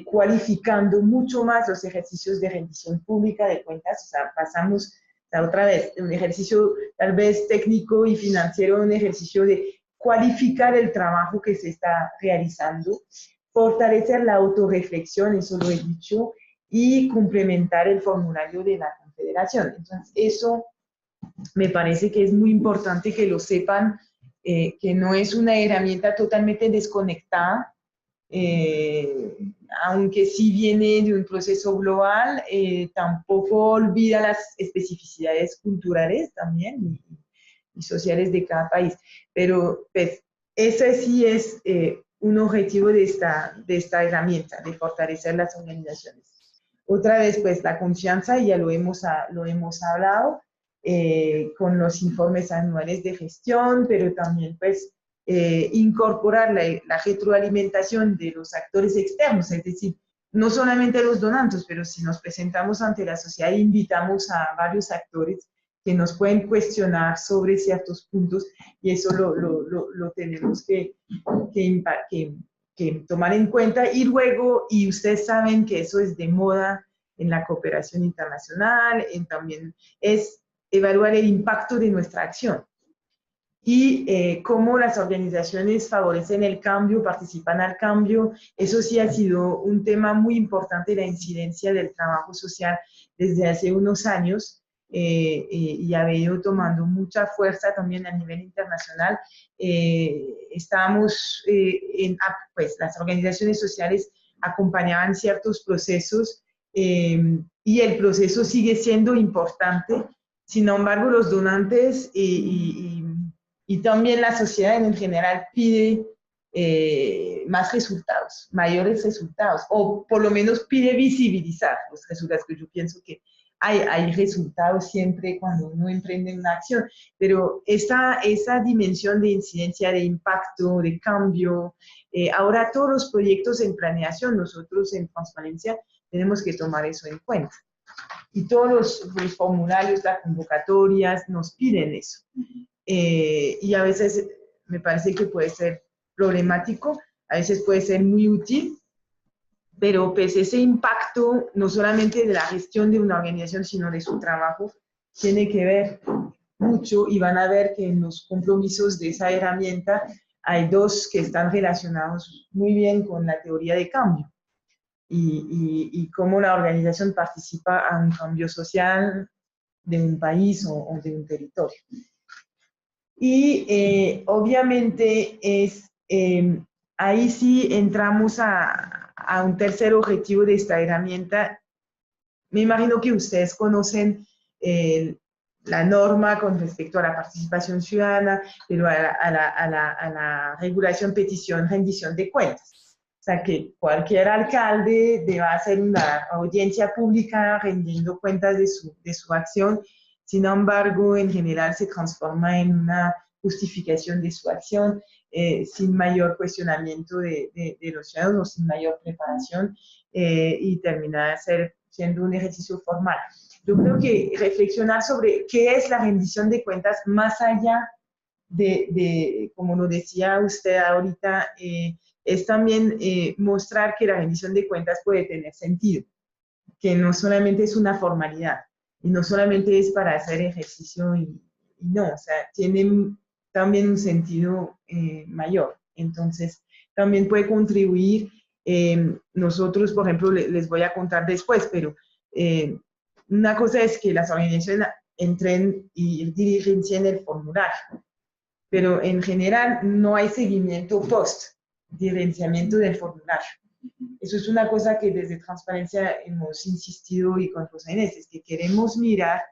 [SPEAKER 10] cualificando mucho más los ejercicios de rendición pública de cuentas. O sea, pasamos otra vez de un ejercicio tal vez técnico y financiero a un ejercicio de cualificar el trabajo que se está realizando, fortalecer la autorreflexión, eso lo he dicho, y complementar el formulario de la Confederación. Entonces, eso me parece que es muy importante que lo sepan, que no es una herramienta totalmente desconectada, aunque sí viene de un proceso global, tampoco olvida las especificidades culturales también y sociales de cada país. Pero pues, ese sí es un objetivo de esta herramienta, de fortalecer las organizaciones. Otra vez, pues la confianza, ya lo hemos hablado, con los informes anuales de gestión, pero también pues incorporar la retroalimentación de los actores externos, es decir, no solamente los donantes, pero si nos presentamos ante la sociedad, invitamos a varios actores que nos pueden cuestionar sobre ciertos puntos, y eso lo tenemos que tomar en cuenta. Y luego, y ustedes saben que eso es de moda en la cooperación internacional, también es evaluar el impacto de nuestra acción y cómo las organizaciones favorecen el cambio, participan al cambio. Eso sí ha sido un tema muy importante, la incidencia del trabajo social desde hace unos años, y ha venido tomando mucha fuerza también a nivel internacional. Pues las organizaciones sociales acompañaban ciertos procesos, y el proceso sigue siendo importante. Sin embargo, los donantes y también la sociedad en general pide más resultados, mayores resultados, o por lo menos pide visibilizar los resultados, que yo pienso que hay resultados siempre cuando uno emprende una acción, pero esa dimensión de incidencia, de impacto, de cambio, ahora todos los proyectos en planeación, nosotros en Transparencia tenemos que tomar eso en cuenta. Y todos los formularios, las convocatorias nos piden eso. Y a veces me parece que puede ser problemático, a veces puede ser muy útil, pero pues ese impacto no solamente de la gestión de una organización, sino de su trabajo, tiene que ver mucho, y van a ver que en los compromisos de esa herramienta hay dos que están relacionados muy bien con la teoría de cambio. Y cómo la organización participa en un cambio social de un país o de un territorio. Y obviamente ahí sí entramos a un tercer objetivo de esta herramienta. Me imagino que ustedes conocen la norma con respecto a la participación ciudadana, pero a la regulación, petición, rendición de cuentas. O sea, que cualquier alcalde deba hacer una audiencia pública rendiendo cuentas de su acción. Sin embargo, en general se transforma en una justificación de su acción, sin mayor cuestionamiento de los ciudadanos, sin mayor preparación, y termina siendo un ejercicio formal. Yo creo que reflexionar sobre qué es la rendición de cuentas, más allá como lo decía usted ahorita, es también mostrar que la rendición de cuentas puede tener sentido, que no solamente es una formalidad, y no solamente es para hacer ejercicio y no, o sea, tiene también un sentido mayor. Entonces, también puede contribuir. Nosotros, por ejemplo, les voy a contar después, pero una cosa es que las organizaciones entren y diligencien el formulario, pero en general no hay seguimiento post-diligenciamiento del formulario. Eso es una cosa que desde Transparencia hemos insistido y con Rosa Inés, es que queremos mirar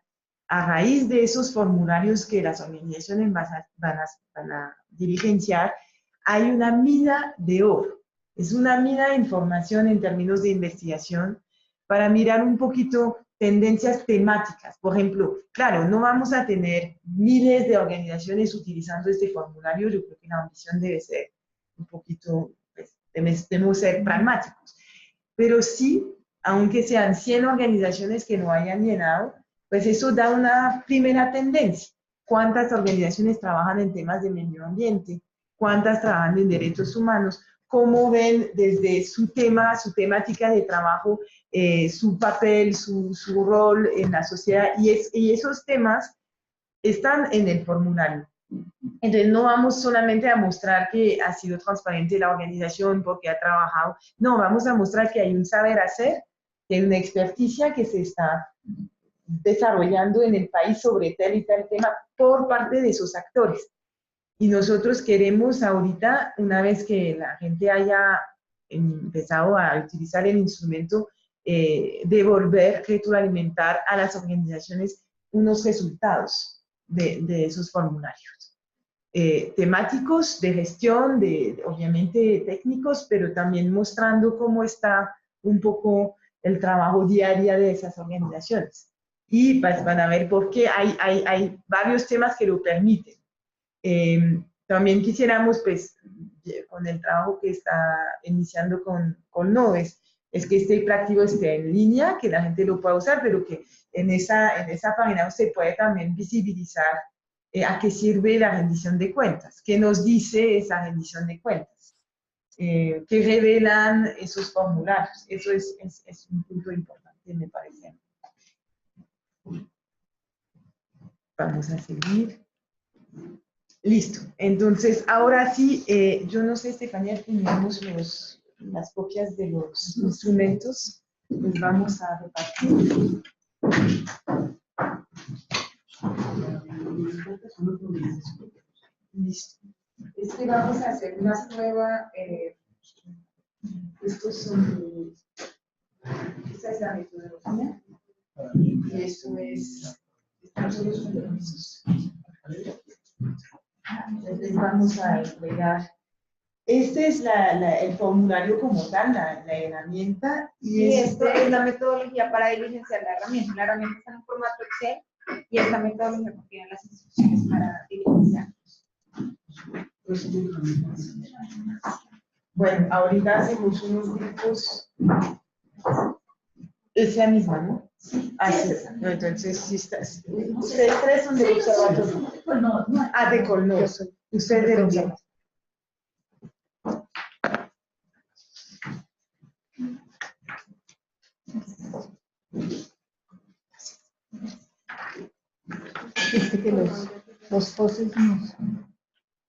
[SPEAKER 10] a raíz de esos formularios que las organizaciones van a diligenciar, hay una mina de oro. Es una mina de información en términos de investigación para mirar un poquito tendencias temáticas. Por ejemplo, claro, no vamos a tener miles de organizaciones utilizando este formulario. Yo creo que la ambición debe ser un poquito, pues, debemos ser pragmáticos. Pero sí, aunque sean 100 organizaciones que no hayan llenado, pues eso da una primera tendencia. ¿Cuántas organizaciones trabajan en temas de medio ambiente? ¿Cuántas trabajan en derechos humanos? ¿Cómo ven desde su tema, su temática de trabajo, su papel, su rol en la sociedad? Y esos temas están en el formulario. Entonces no vamos solamente a mostrar que ha sido transparente la organización porque ha trabajado, no, vamos a mostrar que hay un saber hacer, que hay una experticia que se está desarrollando en el país sobre tal y tal tema por parte de esos actores. Y nosotros queremos ahorita, una vez que la gente haya empezado a utilizar el instrumento, devolver, retroalimentar a las organizaciones unos resultados de esos formularios. Temáticos, de gestión, obviamente técnicos, pero también mostrando cómo está un poco el trabajo diario de esas organizaciones. Y pues van a ver por qué hay varios temas que lo permiten. También quisiéramos, pues, con el trabajo que está iniciando con NOVES, es que este práctico esté en línea, que la gente lo pueda usar, pero que en esa página usted puede también visibilizar a qué sirve la rendición de cuentas, qué nos dice esa rendición de cuentas, qué revelan esos formularios. Eso es un punto importante, me parece. Vamos a seguir. Listo. Entonces, ahora sí, yo no sé, Estefanía, tenemos las copias de los instrumentos. Los vamos a repartir. Listo. Vamos a hacer una prueba. Estos son. Esta es la metodología. Y esto es. Están todos los compromisos. Entonces vamos a entregar. Este es el formulario como tal, la herramienta.
[SPEAKER 4] Y esto es la metodología para diligenciar la herramienta. La herramienta está en formato Excel y esta metodología contiene las instrucciones para diligenciar.
[SPEAKER 10] Bueno, ahorita hacemos unos grupos. Es la misma, ¿no? Ah, sí. No, entonces, sí estás. Ustedes tres son del observatorio. Ah, de Colnor. Ustedes del observatorio. Dice que los foses nos.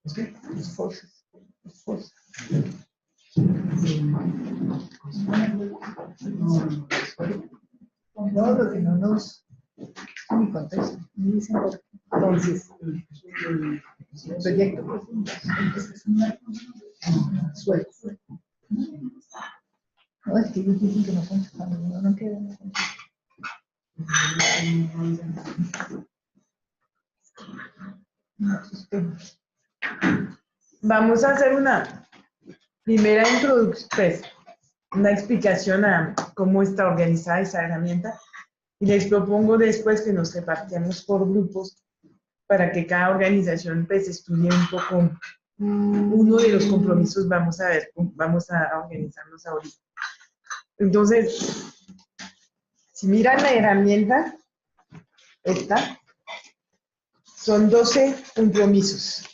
[SPEAKER 10] ¿Los qué? Los foses. Los foses. No, lo que no nos ni contestan, ni dicen por qué. Entonces, el proyecto suelto. No, es que ellos dicen que no contestan, uno no queda. Vamos a hacer una primera introducción, pues, una explicación a cómo está organizada esa herramienta y les propongo después que nos repartamos por grupos para que cada organización pues estudie un poco uno de los compromisos. Vamos a ver, vamos a organizarnos ahorita. Entonces, si miran la herramienta, esta, son 12 compromisos.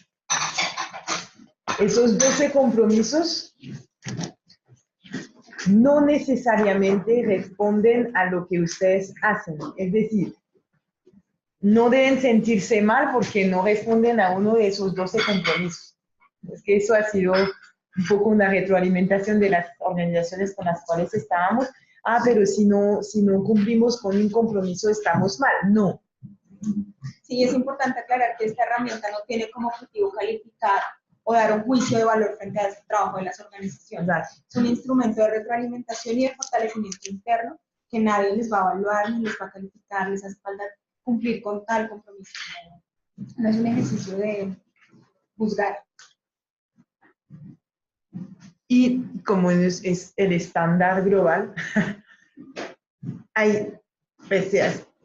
[SPEAKER 10] Esos 12 compromisos no necesariamente responden a lo que ustedes hacen. Es decir, no deben sentirse mal porque no responden a uno de esos 12 compromisos. Es que eso ha sido un poco una retroalimentación de las organizaciones con las cuales estábamos. Ah, pero si no cumplimos con un compromiso, estamos mal. No.
[SPEAKER 4] Sí, es importante aclarar que esta herramienta no tiene como objetivo calificar o dar un juicio de valor frente a ese trabajo de las organizaciones. Es un instrumento de retroalimentación y de fortalecimiento interno que nadie les va a evaluar ni les va a calificar, les hace falta cumplir con tal compromiso. No es un ejercicio de juzgar.
[SPEAKER 10] Y como es el estándar global,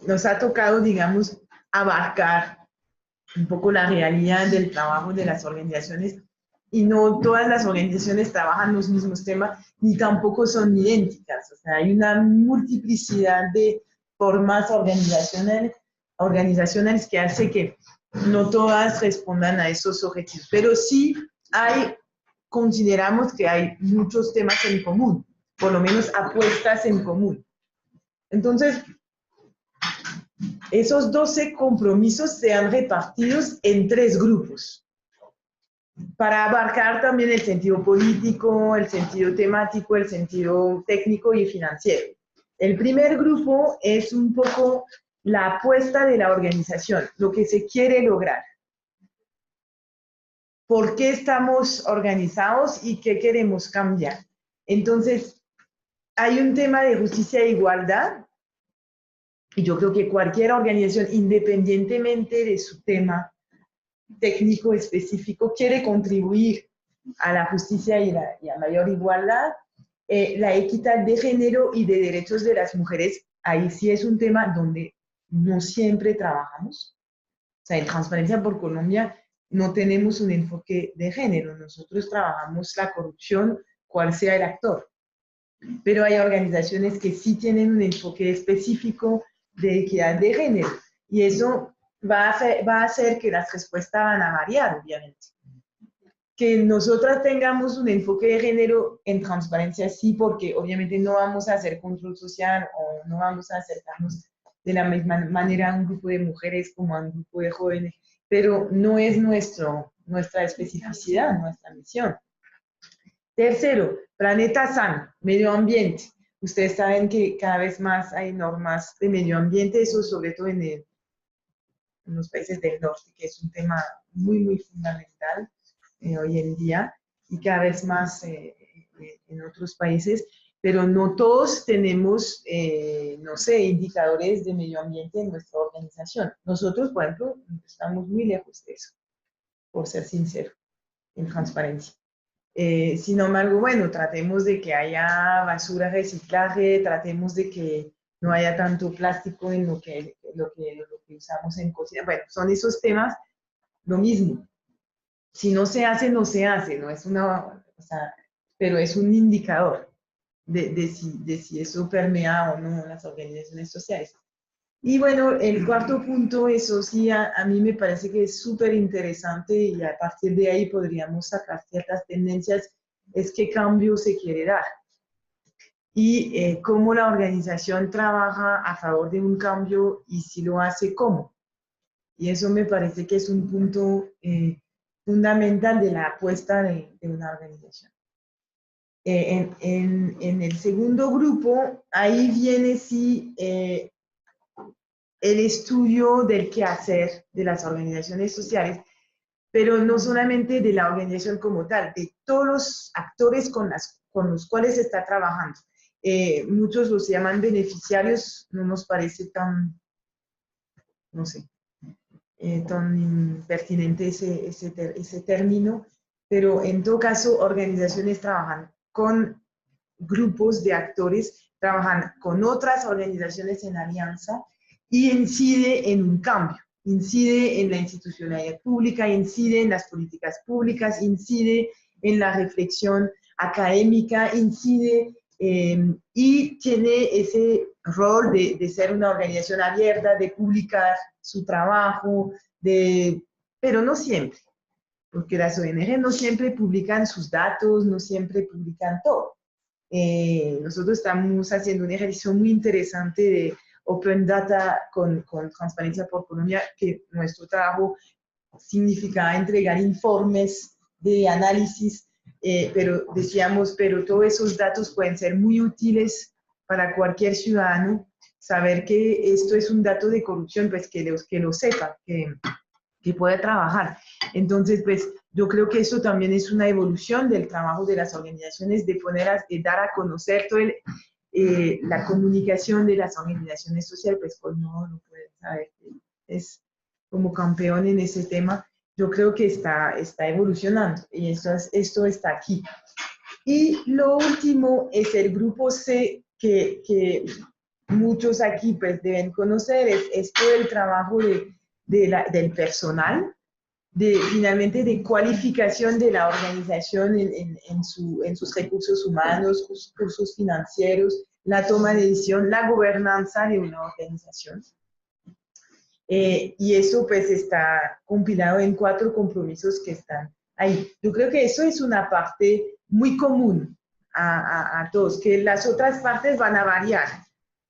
[SPEAKER 10] nos ha tocado, digamos, abarcar un poco la realidad del trabajo de las organizaciones, y no todas las organizaciones trabajan los mismos temas, ni tampoco son idénticas. O sea, hay una multiplicidad de formas organizacionales que hace que no todas respondan a esos objetivos, pero sí consideramos que hay muchos temas en común, por lo menos apuestas en común. Entonces, esos 12 compromisos se han repartido en 3 grupos, para abarcar también el sentido político, el sentido temático, el sentido técnico y financiero. El primer grupo es un poco la apuesta de la organización, lo que se quiere lograr. ¿Por qué estamos organizados y qué queremos cambiar? Entonces, hay un tema de justicia e igualdad, y yo creo que cualquier organización, independientemente de su tema técnico específico, quiere contribuir a la justicia y a mayor igualdad. La equidad de género y de derechos de las mujeres, ahí sí es un tema donde no siempre trabajamos. O sea, en Transparencia por Colombia no tenemos un enfoque de género. Nosotros trabajamos la corrupción, cual sea el actor. Pero hay organizaciones que sí tienen un enfoque específico de equidad de género. Y eso va a hacer que las respuestas van a variar, obviamente. Que nosotras tengamos un enfoque de género en transparencia, sí, porque obviamente no vamos a hacer control social o no vamos a acercarnos de la misma manera a un grupo de mujeres como a un grupo de jóvenes, pero no es nuestra especificidad, nuestra misión. Tercero, planeta sano, medio ambiente. Ustedes saben que cada vez más hay normas de medio ambiente, eso sobre todo en los países del norte, que es un tema muy, muy fundamental hoy en día, y cada vez más en otros países, pero no todos tenemos, no sé, indicadores de medio ambiente en nuestra organización. Nosotros, por ejemplo, estamos muy lejos de eso, por ser sincero, en transparencia. Sin embargo, bueno, tratemos de que haya basura, reciclaje, tratemos de que no haya tanto plástico en lo que usamos en cocina. Bueno, son esos temas, lo mismo. Si no se hace, no se hace, no es pero es un indicador de si eso permea o no las organizaciones sociales. Y bueno, el cuarto punto, eso sí, a mí me parece que es súper interesante, y a partir de ahí podríamos sacar ciertas tendencias, es qué cambio se quiere dar. Y cómo la organización trabaja a favor de un cambio y si lo hace, cómo. Y eso me parece que es un punto fundamental de la apuesta de una organización. En el segundo grupo, ahí viene sí el estudio del quehacer de las organizaciones sociales, pero no solamente de la organización como tal, de todos los actores con los cuales se está trabajando. Muchos los llaman beneficiarios, no nos parece tan, no sé, tan impertinente ese término, pero en todo caso, organizaciones trabajan con grupos de actores, trabajan con otras organizaciones en alianza y incide en un cambio, incide en la institucionalidad pública, incide en las políticas públicas, incide en la reflexión académica, incide y tiene ese rol de ser una organización abierta, de publicar su trabajo, pero no siempre, porque las ONG no siempre publican sus datos, no siempre publican todo. Nosotros estamos haciendo un ejercicio muy interesante de Open Data con Transparencia por Colombia, que nuestro trabajo significa entregar informes de análisis, pero decíamos, pero todos esos datos pueden ser muy útiles para cualquier ciudadano. Saber que esto es un dato de corrupción, pues que lo sepa, que pueda trabajar. Entonces, pues yo creo que eso también es una evolución del trabajo de las organizaciones, de dar a conocer toda la comunicación de las organizaciones sociales, pues no puede saber, es como campeón en ese tema. Yo creo que está evolucionando y esto está aquí. Y lo último es el grupo C, que muchos aquí pues deben conocer, es todo el trabajo del personal, finalmente de cualificación de la organización en sus recursos humanos, sus recursos financieros, la toma de decisión, la gobernanza de una organización. Y eso pues está compilado en 4 compromisos que están ahí. Yo creo que eso es una parte muy común a todos, que las otras partes van a variar,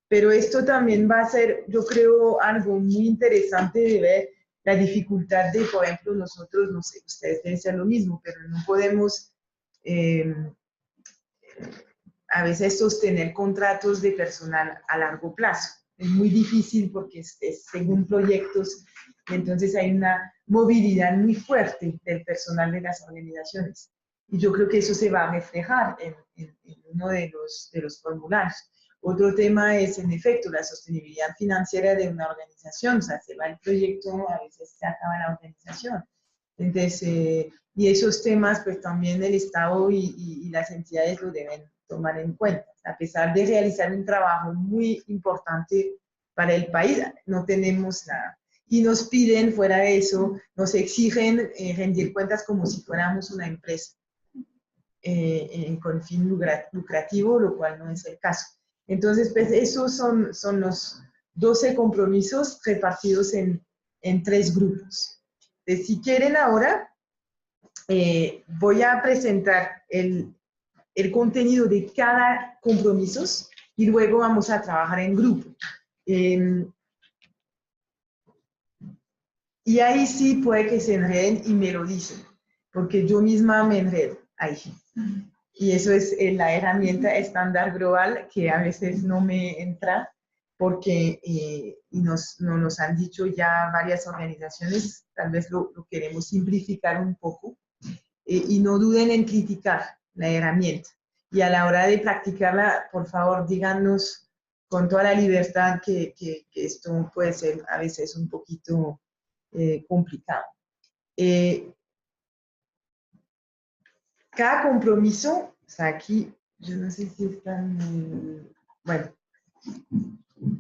[SPEAKER 10] pero esto también va a ser, yo creo, algo muy interesante de ver la dificultad de, por ejemplo, nosotros, no sé, ustedes deben ser lo mismo, pero no podemos a veces sostener contratos de personal a largo plazo. Es muy difícil porque es según proyectos, entonces hay una movilidad muy fuerte del personal de las organizaciones. Y yo creo que eso se va a reflejar en uno de los formularios. Otro tema es, en efecto, la sostenibilidad financiera de una organización. O sea, se va el proyecto, a veces se acaba la organización. Entonces, y esos temas, pues también el Estado y las entidades lo deben tomar en cuenta. A pesar de realizar un trabajo muy importante para el país, no tenemos nada. Y nos piden, fuera de eso, nos exigen rendir cuentas como si fuéramos una empresa con fin lucrativo, lo cual no es el caso. Entonces, pues esos son los 12 compromisos repartidos en 3 grupos. Entonces, si quieren ahora, voy a presentar el contenido de cada compromiso y luego vamos a trabajar en grupo. Y ahí sí puede que se enreden y me lo dicen, porque yo misma me enredo ahí. Y eso es la herramienta estándar global que a veces no me entra, porque nos han dicho ya varias organizaciones, tal vez lo queremos simplificar un poco, y no duden en criticar la herramienta. Y a la hora de practicarla, por favor, díganos con toda la libertad que esto puede ser a veces un poquito complicado. Cada compromiso, o sea, aquí, yo no sé si están, bueno,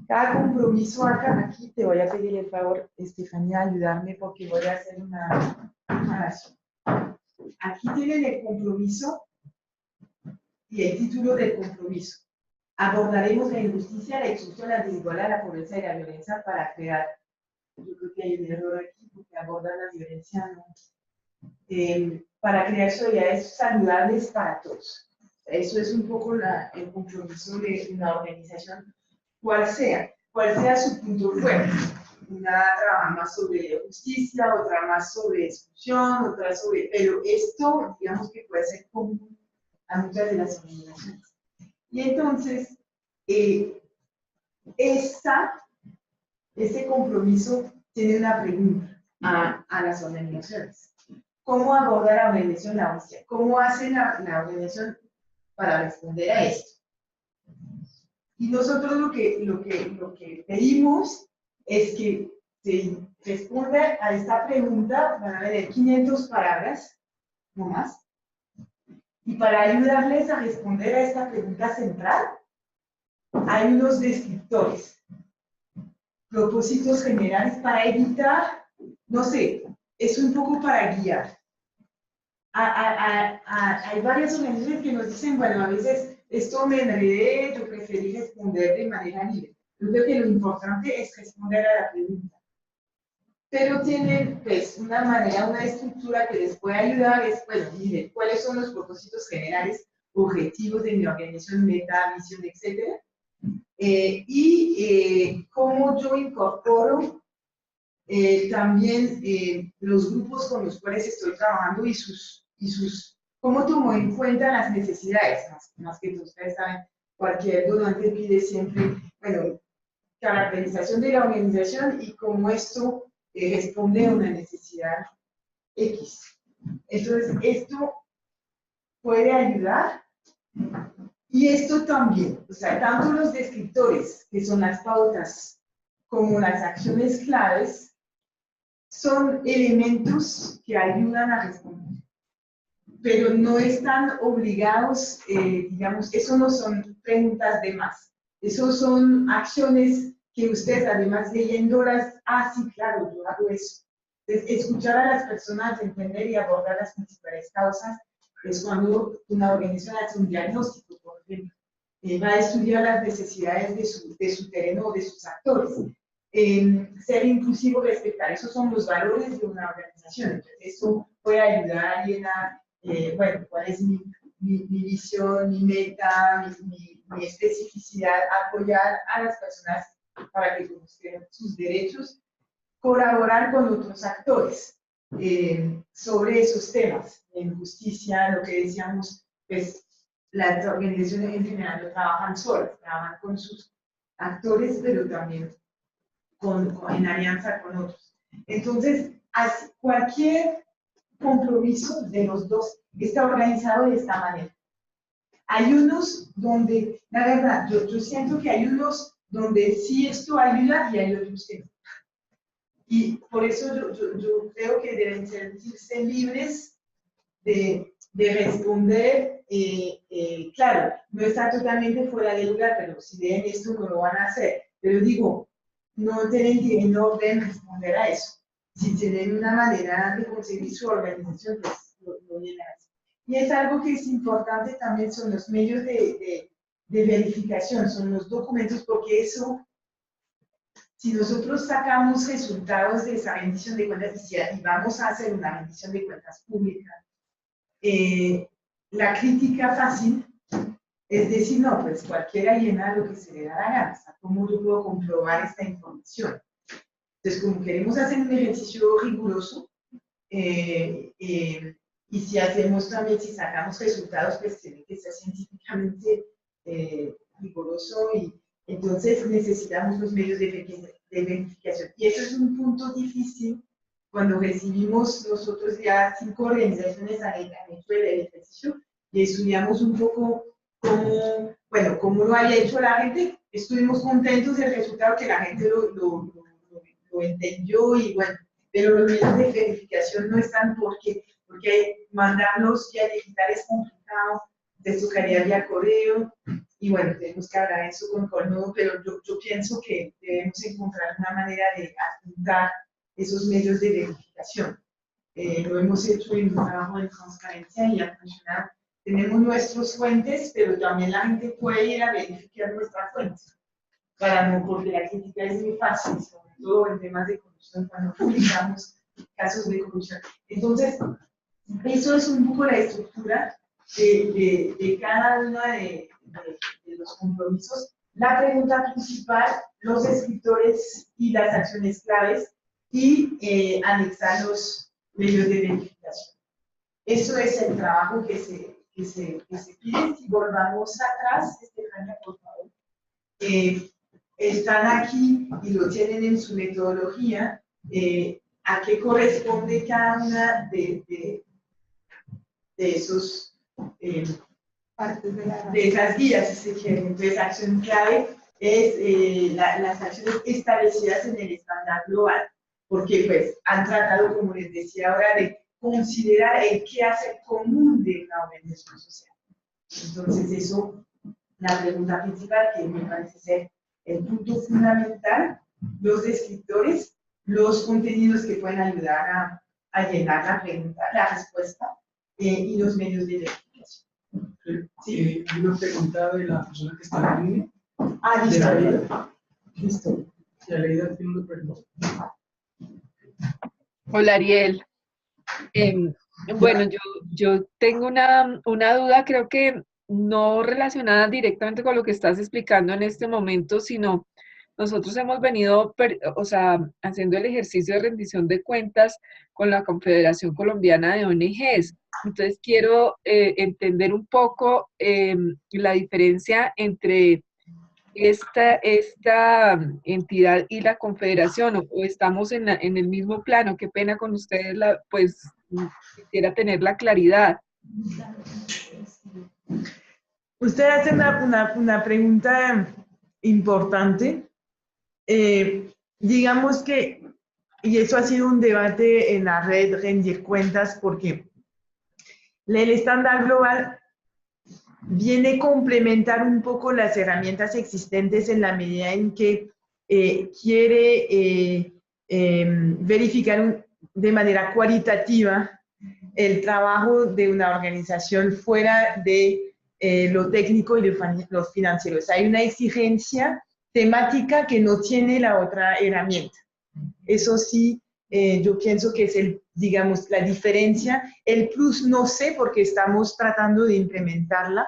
[SPEAKER 10] cada compromiso acá, aquí te voy a pedir el favor, Estefanía, ayudarme porque voy a hacer una aclaración. Aquí tienen el compromiso y el título del compromiso. Abordaremos la injusticia, la exclusión, la desigualdad, la pobreza y la violencia para crear. Yo creo que hay un error aquí porque abordan la violencia, ¿no? Para crear sociedades saludables para todos. Eso es un poco el compromiso de una organización, cual sea su punto fuerte. Una trabaja más sobre justicia, otra más sobre exclusión, otra sobre... Pero esto, digamos que puede ser común a muchas de las organizaciones. Y entonces, este compromiso tiene una pregunta a las organizaciones. ¿Cómo aborda la organización la ONCE? ¿Cómo hace la organización para responder a esto? Y nosotros lo que pedimos es que se responda a esta pregunta, van a ver 500 palabras, no más. Y para ayudarles a responder a esta pregunta central, hay unos descriptores, propósitos generales para evitar, no sé, es un poco para guiar. Hay varias organizaciones que nos dicen, bueno, a veces esto me enredé, yo preferí responder de manera libre. Yo creo que lo importante es responder a la pregunta. Pero tienen pues una manera, una estructura que les puede ayudar, es, bueno, miren, ¿cuáles son los propósitos generales, objetivos de mi organización, meta, visión, etcétera? Cómo yo incorporo también los grupos con los cuales estoy trabajando y cómo tomo en cuenta las necesidades, más que ustedes saben, cualquier donante pide siempre, bueno, caracterización de la organización y cómo esto responde a una necesidad X. Entonces, esto puede ayudar. Y esto también, o sea, tanto los descriptores, que son las pautas, como las acciones claves, son elementos que ayudan a responder. Pero no están obligados, digamos, eso no son preguntas de más. Eso son acciones que usted, además leyéndolas, sí, claro, yo hago eso. Entonces, escuchar a las personas, entender y abordar las principales causas, es cuando una organización hace un diagnóstico, por ejemplo, va a estudiar las necesidades de su terreno o de sus actores. Ser inclusivo, respetar, esos son los valores de una organización. Entonces, eso puede ayudar a llenar, bueno, cuál es mi visión, mi meta, mi especificidad, apoyar a las personas para que conozcan sus derechos, colaborar con otros actores sobre esos temas, en justicia, lo que decíamos, pues las organizaciones en general no trabajan solas, trabajan con sus actores, pero también en alianza con otros. Entonces, cualquier compromiso de los dos está organizado de esta manera. Hay unos donde, la verdad, yo siento que hay unos donde sí esto ayuda y hay otros que no. Y por eso yo creo que deben sentirse libres de responder, claro, no está totalmente fuera de lugar, pero si ven esto no lo van a hacer. Pero digo, no deben responder a eso. Si tienen una manera de conseguir su organización, pues lo llenan así. Y es algo que es importante también, son los medios de verificación, son los documentos, porque eso, si nosotros sacamos resultados de esa rendición de cuentas y vamos a hacer una rendición de cuentas pública, la crítica fácil es decir, no, pues cualquiera llena lo que se le da la gana, ¿cómo yo puedo comprobar esta información? Entonces, como queremos hacer un ejercicio riguroso, y si hacemos también, si sacamos resultados, pues tiene que ser científicamente riguroso, y entonces necesitamos los medios de verificación. Y eso es un punto difícil cuando recibimos nosotros ya 5 organizaciones han hecho el ejercicio y estudiamos un poco cómo lo había hecho la gente. Estuvimos contentos del resultado, que la gente lo entendió, y bueno, pero los medios de verificación no están porque mandarlos vía digital es complicado, te tocaría vía correo, y bueno, tenemos que hablar eso con Cornudo, pero yo pienso que debemos encontrar una manera de apuntar esos medios de verificación. Lo hemos hecho en un trabajo de transparencia y ha funcionado. Tenemos nuestras fuentes, pero también la gente puede ir a verificar nuestras fuentes, porque la crítica es muy fácil, sobre todo en temas de corrupción, cuando publicamos casos de corrupción. Entonces, eso es un poco la estructura de cada uno de los compromisos. La pregunta principal, los escritores y las acciones claves, y anexar los medios de verificación. Eso es el trabajo que se pide. Si volvamos atrás, Estefania, por favor. Están aquí y lo tienen en su metodología, a qué corresponde cada una de esos partes de esas guías, si se quiere. Entonces, acción clave es las acciones establecidas en el estándar global, porque pues han tratado, como les decía ahora, de considerar el quehacer común de una organización social. Entonces, eso, la pregunta principal, que me parece ser el punto fundamental, los descriptores, los contenidos que pueden ayudar a llenar la pregunta, la respuesta, y los medios de verificación.
[SPEAKER 2] ¿Sí? Hay una pregunta de la persona que está en la línea.
[SPEAKER 10] Listo.
[SPEAKER 2] Listo. Ya leí el tiene una pregunta.
[SPEAKER 9] Hola, Ariel. Bueno, yo tengo una duda, creo que no relacionada directamente con lo que estás explicando en este momento, sino nosotros hemos venido, haciendo el ejercicio de rendición de cuentas con la Confederación Colombiana de ONGs. Entonces quiero entender un poco la diferencia entre esta entidad y la Confederación, o estamos en el mismo plano. Qué pena con ustedes, pues quisiera tener la claridad.
[SPEAKER 10] Usted hace una pregunta importante. Digamos que, y eso ha sido un debate en la red Rendir Cuentas, porque el estándar global viene a complementar un poco las herramientas existentes en la medida en que quiere verificar de manera cualitativa el trabajo de una organización fuera de lo técnico y lo financiero. O sea, hay una exigencia temática que no tiene la otra herramienta. Eso sí, yo pienso que es digamos, la diferencia. El plus no sé porque estamos tratando de implementarla,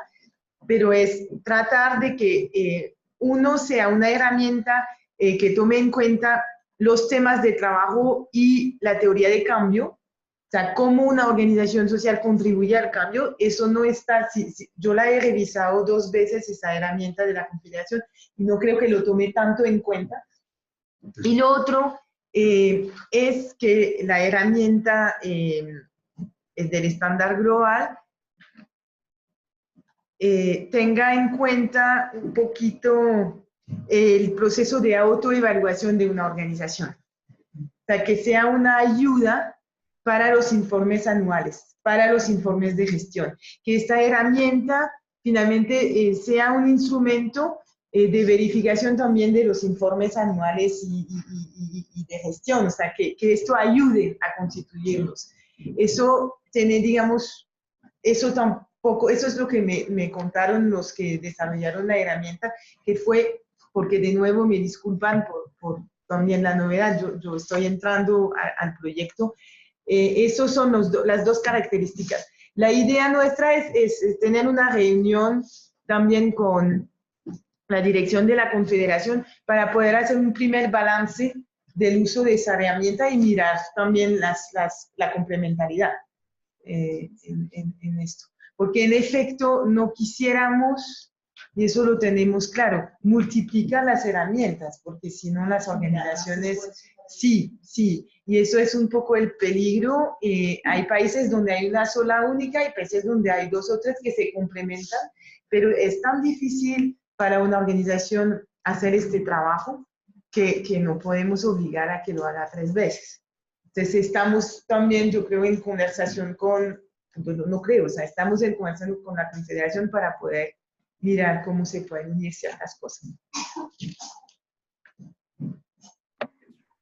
[SPEAKER 10] pero es tratar de que uno sea una herramienta que tome en cuenta los temas de trabajo y la teoría de cambio. O sea, cómo una organización social contribuye al cambio, eso no está, yo la he revisado 2 veces, esa herramienta de la Confederación, y no creo que lo tome tanto en cuenta. Y lo otro es que la herramienta del estándar global tenga en cuenta un poquito el proceso de autoevaluación de una organización. O sea, que sea una ayuda para los informes anuales, para los informes de gestión. Que esta herramienta finalmente sea un instrumento de verificación también de los informes anuales y de gestión, o sea, que esto ayude a constituirlos. Eso tiene, digamos, eso es lo que me contaron los que desarrollaron la herramienta, que fue, porque de nuevo me disculpan por también la novedad, yo estoy entrando al proyecto. Esas son las 2 características. La idea nuestra es tener una reunión también con la dirección de la Confederación para poder hacer un primer balance del uso de esa herramienta y mirar también la complementariedad en esto. Porque en efecto no quisiéramos, y eso lo tenemos claro, multiplicar las herramientas, porque si no las organizaciones, sí, y eso es un poco el peligro. Hay países donde hay una sola única, hay países donde hay 2 o 3 que se complementan, pero es tan difícil para una organización hacer este trabajo que no podemos obligar a que lo haga 3 veces. Entonces estamos también, yo creo, en conversación no creo, o sea, estamos en conversación con la Confederación para poder mirar cómo se pueden unir ciertas cosas.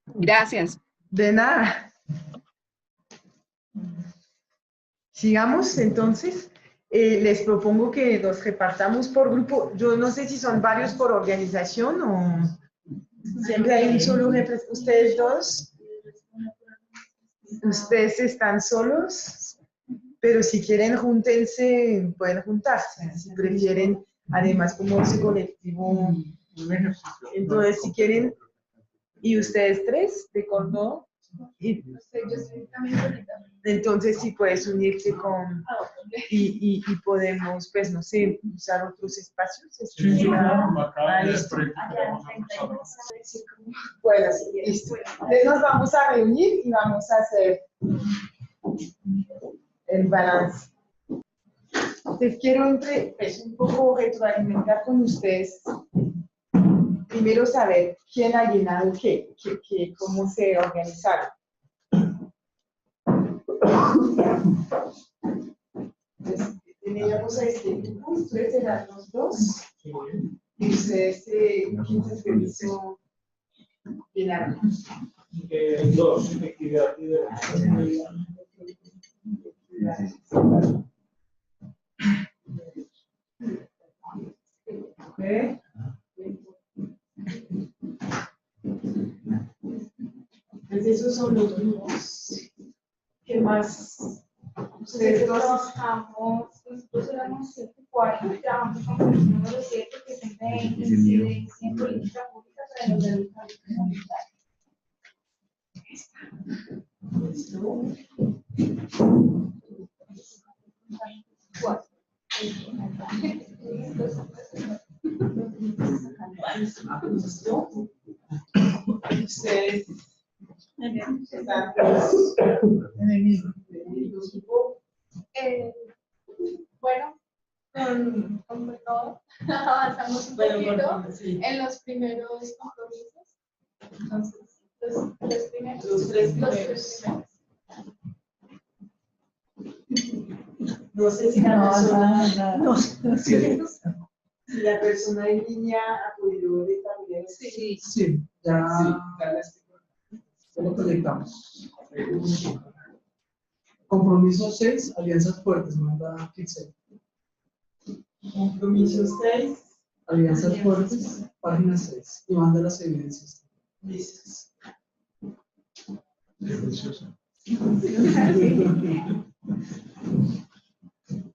[SPEAKER 9] Gracias.
[SPEAKER 10] De nada. Sigamos entonces. Les propongo que nos repartamos por grupo. Yo no sé si son varios por organización o siempre hay un solo representante. ¿Ustedes 2? Ustedes están solos, pero si quieren júntense, pueden juntarse. Si prefieren, además como ese colectivo. Entonces, si quieren, y ustedes 3 de Córdoba. Entonces sí puedes unirse con y podemos, pues no sé, usar otros espacios. Bueno, listo. Entonces nos vamos a reunir y vamos a hacer el balance. Entonces quiero un poco retroalimentar con ustedes. Primero saber quién ha llenado qué, cómo se organizaron. Entonces, teníamos a este grupo, ustedes eran los 2, y ustedes, ¿quién se permitió llenar?
[SPEAKER 6] 2, equidad y derecho.
[SPEAKER 10] Okay. Entonces esos son los grupos. ¿Qué más? Ustedes
[SPEAKER 7] trabajamos, nosotros éramos 4 y trabajamos con el número 7 que es de incidencia en política pública para los delitos comunitarios.
[SPEAKER 10] están todos en el mismo grupo.
[SPEAKER 3] Bueno, con todo, avanzamos un poquito en los primeros compromisos. Entonces, los tres primeros.
[SPEAKER 10] No sé si la persona,
[SPEAKER 5] No,
[SPEAKER 10] si la persona en línea ha podido también.
[SPEAKER 2] Sí, ya lo proyectamos. Compromiso 6, alianzas fuertes, manda Pixel.
[SPEAKER 10] Compromiso 6.
[SPEAKER 2] Alianzas fuertes, página 6. Y manda las evidencias.
[SPEAKER 10] Listo.
[SPEAKER 1] Qué precioso.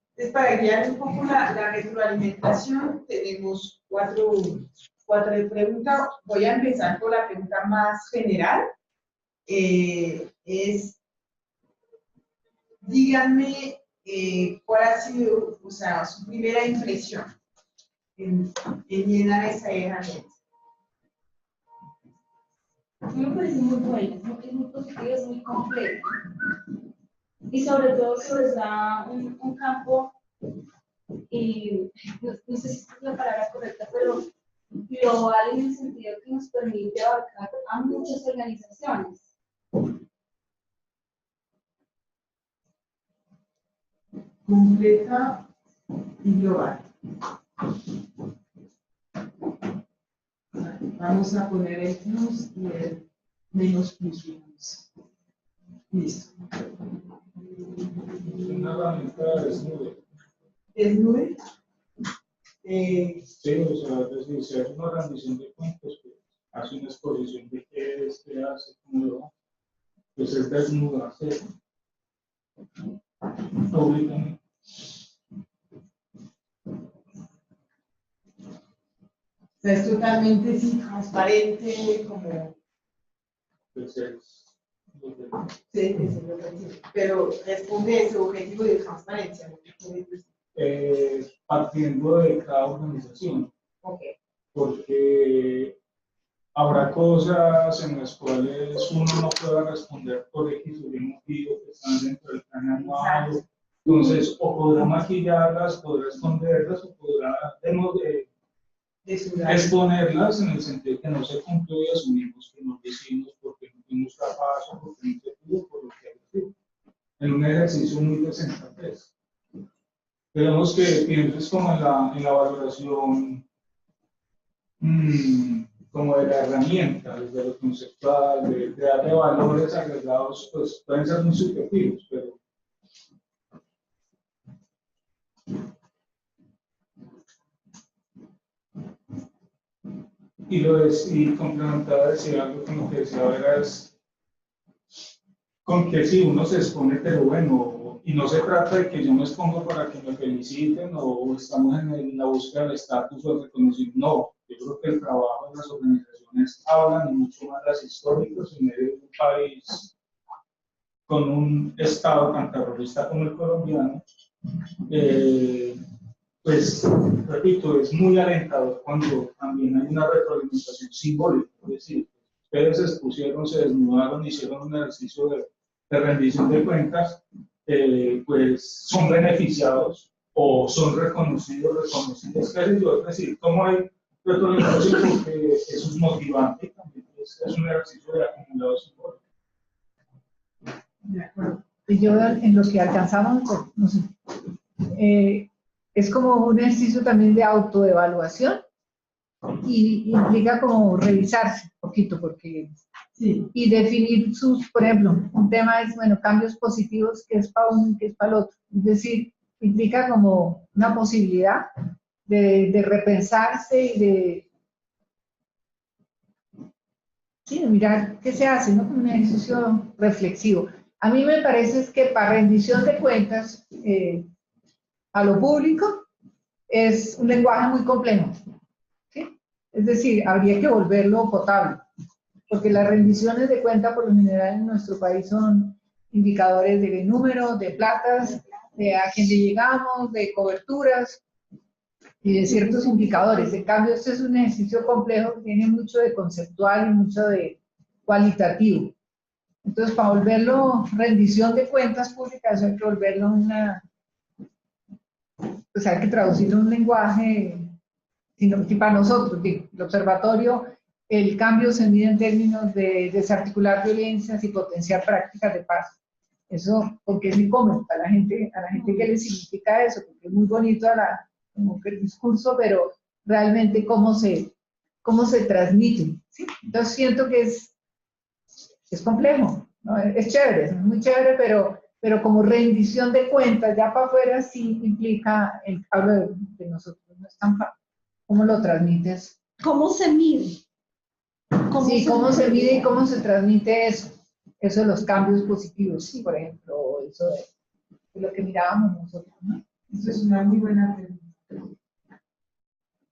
[SPEAKER 10] Entonces, para guiar un poco la retroalimentación, tenemos cuatro preguntas. Voy a empezar por la pregunta más general. Díganme cuál ha sido, o sea, su primera impresión en llenar esa herramienta.
[SPEAKER 7] Me parece muy buena, es muy positiva, es muy completa. Y sobre todo que nos da un campo, y no sé si es la palabra correcta, pero global en el sentido que nos permite abarcar a muchas organizaciones.
[SPEAKER 10] Completa y global. Vamos a poner el plus y el menos plus. Listo.
[SPEAKER 6] Una herramienta desnude.
[SPEAKER 10] ¿Desnude?
[SPEAKER 6] Sí, o sea, es decir, si hace una rendición de cuentas, pues hace una exposición de qué es, qué hace, cómo lo va. Pues es desnuda, ¿sí? Públicamente.
[SPEAKER 10] O sea, es totalmente transparente, como...
[SPEAKER 6] Pues es
[SPEAKER 10] Sí, es el objetivo. Pero responde ese objetivo de transparencia.
[SPEAKER 6] partiendo de cada organización.
[SPEAKER 10] Okay.
[SPEAKER 6] Porque habrá cosas en las cuales uno no pueda responder por X o Y motivo que están dentro del plan anual. Entonces, o podrá maquillarlas, podrá esconderlas, o podrá exponerlas en el sentido que no se cumplió y asumimos que nos decimos porque no fuimos capaces, porque no se pudo, por lo que hay que hacer. En un ejercicio muy descentralizado. Tenemos que pienses como en la valoración como de la herramienta, desde lo conceptual, de darle valores agregados, pues pueden ser muy subjetivos, pero y complementaba decir algo como que decía, verás, con que si uno se expone, pero bueno, y no se trata de que yo me expongo para que me feliciten o estamos en la búsqueda del estatus o el reconocimiento, no, yo creo que el trabajo de las organizaciones hablan y mucho más las históricas en medio de un país con un estado tan terrorista como el colombiano, pues, repito, es muy alentador cuando también hay una retroalimentación simbólica, es decir, ustedes se expusieron, se desnudaron, hicieron un ejercicio de rendición de cuentas, pues son beneficiados o son reconocidos, es decir, ¿cómo hay retroalimentación? Porque eso es motivante y también es un ejercicio de acumulado simbólico.
[SPEAKER 12] De acuerdo. Y yo en lo que alcanzamos, no sé, es como un ejercicio también de autoevaluación y implica como revisarse un poquito, porque sí, y definir sus, por ejemplo, un tema es, bueno, cambios positivos, que es para uno y que es para el otro. Es decir, implica como una posibilidad de repensarse y de mirar qué se hace, ¿no? Como un ejercicio reflexivo. A mí me parece que para rendición de cuentas a lo público es un lenguaje muy complejo, ¿sí? Es decir, habría que volverlo potable, porque las rendiciones de cuenta por lo general en nuestro país son indicadores de números, de platas, de a quién le llegamos, de coberturas y de ciertos indicadores. En cambio, este es un ejercicio complejo que tiene mucho de conceptual y mucho de cualitativo. Entonces, para volverlo rendición de cuentas públicas, eso hay que volverlo pues hay que traducirlo en un lenguaje, sino que para nosotros, el observatorio, el cambio se mide en términos de desarticular violencias y potenciar prácticas de paz. Eso, porque es muy cómodo a la gente que le significa eso, porque es muy bonito como que el discurso, pero realmente cómo se transmite, ¿sí? Entonces siento que es complejo, ¿no? Es chévere, es muy chévere, pero como rendición de cuentas, ya para afuera sí implica, hablo de nosotros, no es tan fácil. ¿Cómo lo transmites?
[SPEAKER 5] ¿Cómo se mide?
[SPEAKER 12] ¿Cómo se mide y cómo se transmite eso? Eso de los cambios positivos, sí, por ejemplo, eso de lo que mirábamos nosotros, ¿no?
[SPEAKER 10] Eso es una muy buena pregunta.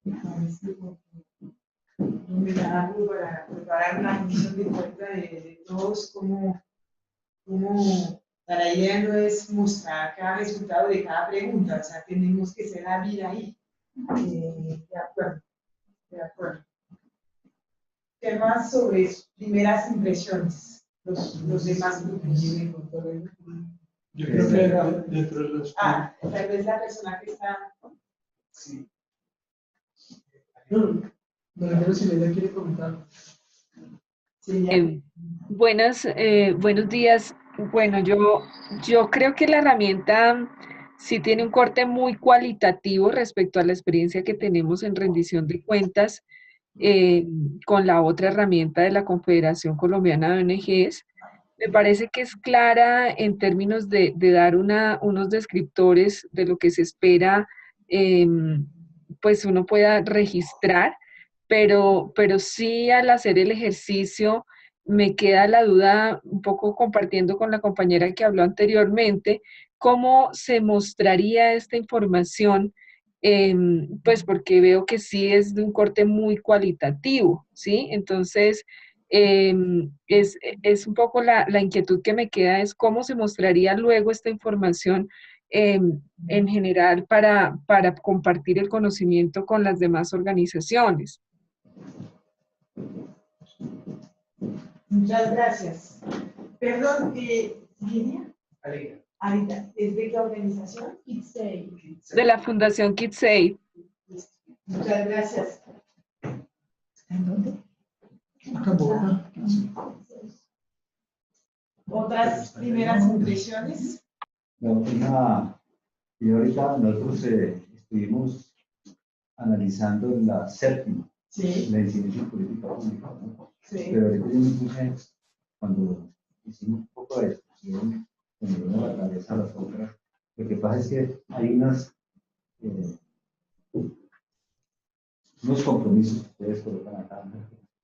[SPEAKER 10] Me parece me da algo para preparar una rendición de cuenta de todos, como la idea no es mostrar cada resultado de cada pregunta, o sea, tenemos que ser hábil ahí. De acuerdo, de acuerdo. ¿Qué más sobre primeras impresiones? Los demás grupos.
[SPEAKER 1] Yo creo que dentro de los...
[SPEAKER 10] Tal vez la persona que está...
[SPEAKER 1] Sí.
[SPEAKER 2] Bueno, si ella quiere comentar.
[SPEAKER 9] Buenos días. Bueno, yo creo que la herramienta sí tiene un corte muy cualitativo respecto a la experiencia que tenemos en rendición de cuentas con la otra herramienta de la Confederación Colombiana de ONGs. Me parece que es clara en términos de dar unos descriptores de lo que se espera, pues uno pueda registrar, pero sí al hacer el ejercicio me queda la duda, un poco compartiendo con la compañera que habló anteriormente, cómo se mostraría esta información, pues porque veo que sí es de un corte muy cualitativo, ¿sí? Entonces, es un poco la inquietud que me queda, es cómo se mostraría luego esta información en general para compartir el conocimiento con las demás organizaciones.
[SPEAKER 10] Muchas gracias. Perdón, ¿Virginia? Arita, ¿es de qué organización? KidsAid.
[SPEAKER 9] De la Fundación KidsAid.
[SPEAKER 10] Muchas gracias.
[SPEAKER 2] ¿En dónde? Acá en Bogotá.
[SPEAKER 10] ¿Otras primeras impresiones?
[SPEAKER 8] Y ahorita nosotros estuvimos analizando la séptima, la incidencia en política pública, ¿no?
[SPEAKER 10] Sí.
[SPEAKER 8] Pero ahorita yo me puse, cuando hicimos un poco de discusión, cuando uno la cabeza a las otras, lo que pasa es que hay unos compromisos que ustedes colocan acá, ¿no?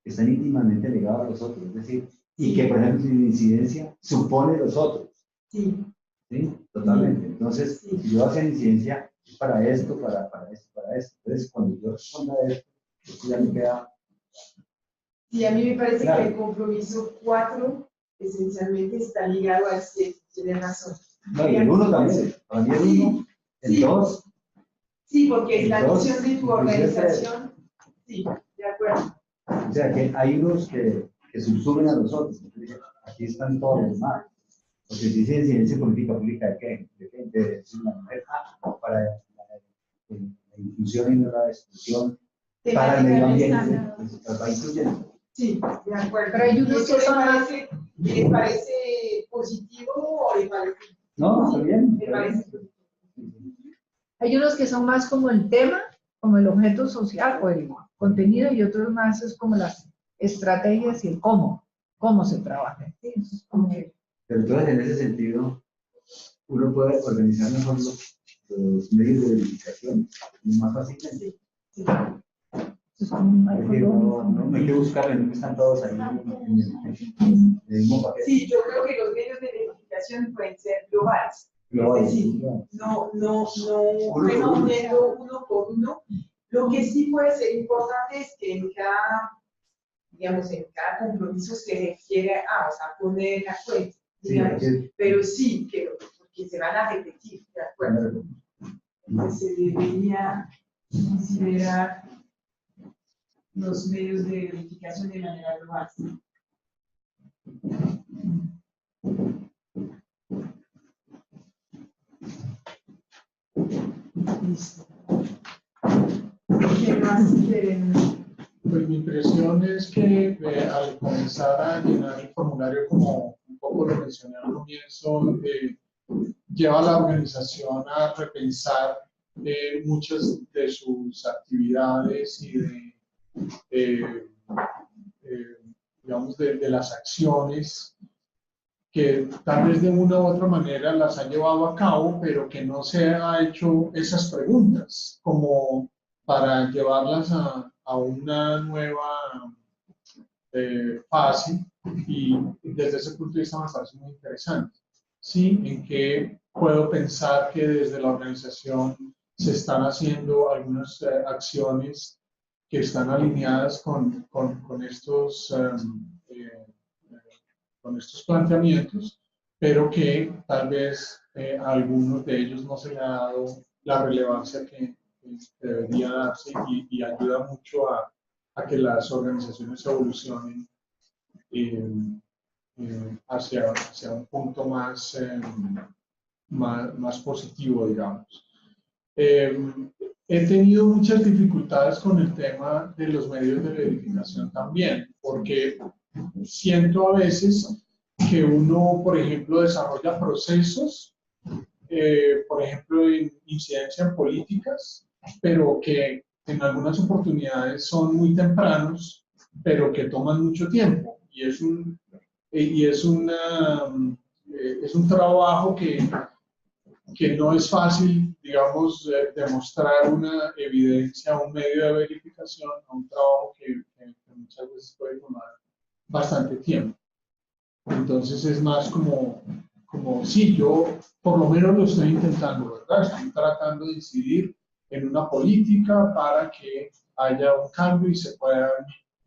[SPEAKER 8] Que están íntimamente ligados a los otros, es decir, y que, por ejemplo, la incidencia supone los otros.
[SPEAKER 10] Sí.
[SPEAKER 8] ¿Sí? Totalmente. Entonces, si yo hacía incidencia, es para esto, para esto, para esto. Entonces, cuando yo responda a esto, pues ya me queda...
[SPEAKER 10] Sí, a mí me parece que el compromiso 4 esencialmente está ligado al 7, tiene razón.
[SPEAKER 8] No, y el 1 también. Para mí el 1, el 2.
[SPEAKER 10] Sí, porque es la misión de tu organización. Sí, de acuerdo.
[SPEAKER 8] O sea, que hay unos que subsumen a los otros. Aquí están todos los demás. Porque si dice incidencia política pública, ¿de qué? De una mujer para la inclusión y no la exclusión, para el medio ambiente, pues va incluyendo.
[SPEAKER 10] Sí, de acuerdo.
[SPEAKER 12] Pero hay unos que son más...
[SPEAKER 10] ¿Les parece positivo o les parece?
[SPEAKER 8] No, está bien.
[SPEAKER 10] ¿Les parece?
[SPEAKER 12] Hay unos que son más como el tema, como el objeto social o el contenido, y otros más es como las estrategias y el cómo se trabaja. ¿Sí? Eso es como que...
[SPEAKER 8] Pero entonces, en ese sentido, uno puede organizar mejor los medios de verificación más fácilmente.
[SPEAKER 12] Sí. Es como un
[SPEAKER 8] no hay que buscar, no están todos ahí en el mismo papel.
[SPEAKER 10] Sí, yo creo que los medios de verificación pueden ser globales. Es decir, no respondiendo uno por uno. Lo que sí puede ser importante es que en cada, digamos, en cada compromiso se refiere a, o sea, poner la cuenta, digamos, pero sí, porque se van a repetir, ¿de acuerdo? Entonces se debería considerar los medios de verificación de manera global.
[SPEAKER 12] ¿Qué más quieren?
[SPEAKER 1] Pues mi impresión es que al comenzar a llenar el formulario, como un poco lo mencioné al comienzo, lleva a la organización a repensar muchas de sus actividades y digamos, de las acciones que tal vez de una u otra manera las ha llevado a cabo, pero que no se ha hecho esas preguntas como para llevarlas a una nueva fase, y desde ese punto de vista me parece muy interesante. Sí, en que puedo pensar que desde la organización se están haciendo algunas acciones que están alineadas con estos con estos planteamientos, pero que tal vez a algunos de ellos no se le ha dado la relevancia que debería darse, y ayuda mucho a que las organizaciones evolucionen hacia un punto más, más positivo, digamos. He tenido muchas dificultades con el tema de los medios de verificación también, porque siento a veces que uno, por ejemplo, desarrolla procesos, por ejemplo, en incidencia en políticas, pero que en algunas oportunidades son muy tempranos, pero que toman mucho tiempo. Y es un trabajo que no es fácil, digamos, demostrar una evidencia, un medio de verificación, a un trabajo que muchas veces puede tomar bastante tiempo. Entonces es más como sí, yo por lo menos lo estoy intentando, ¿verdad? Estoy tratando de incidir en una política para que haya un cambio y se puedan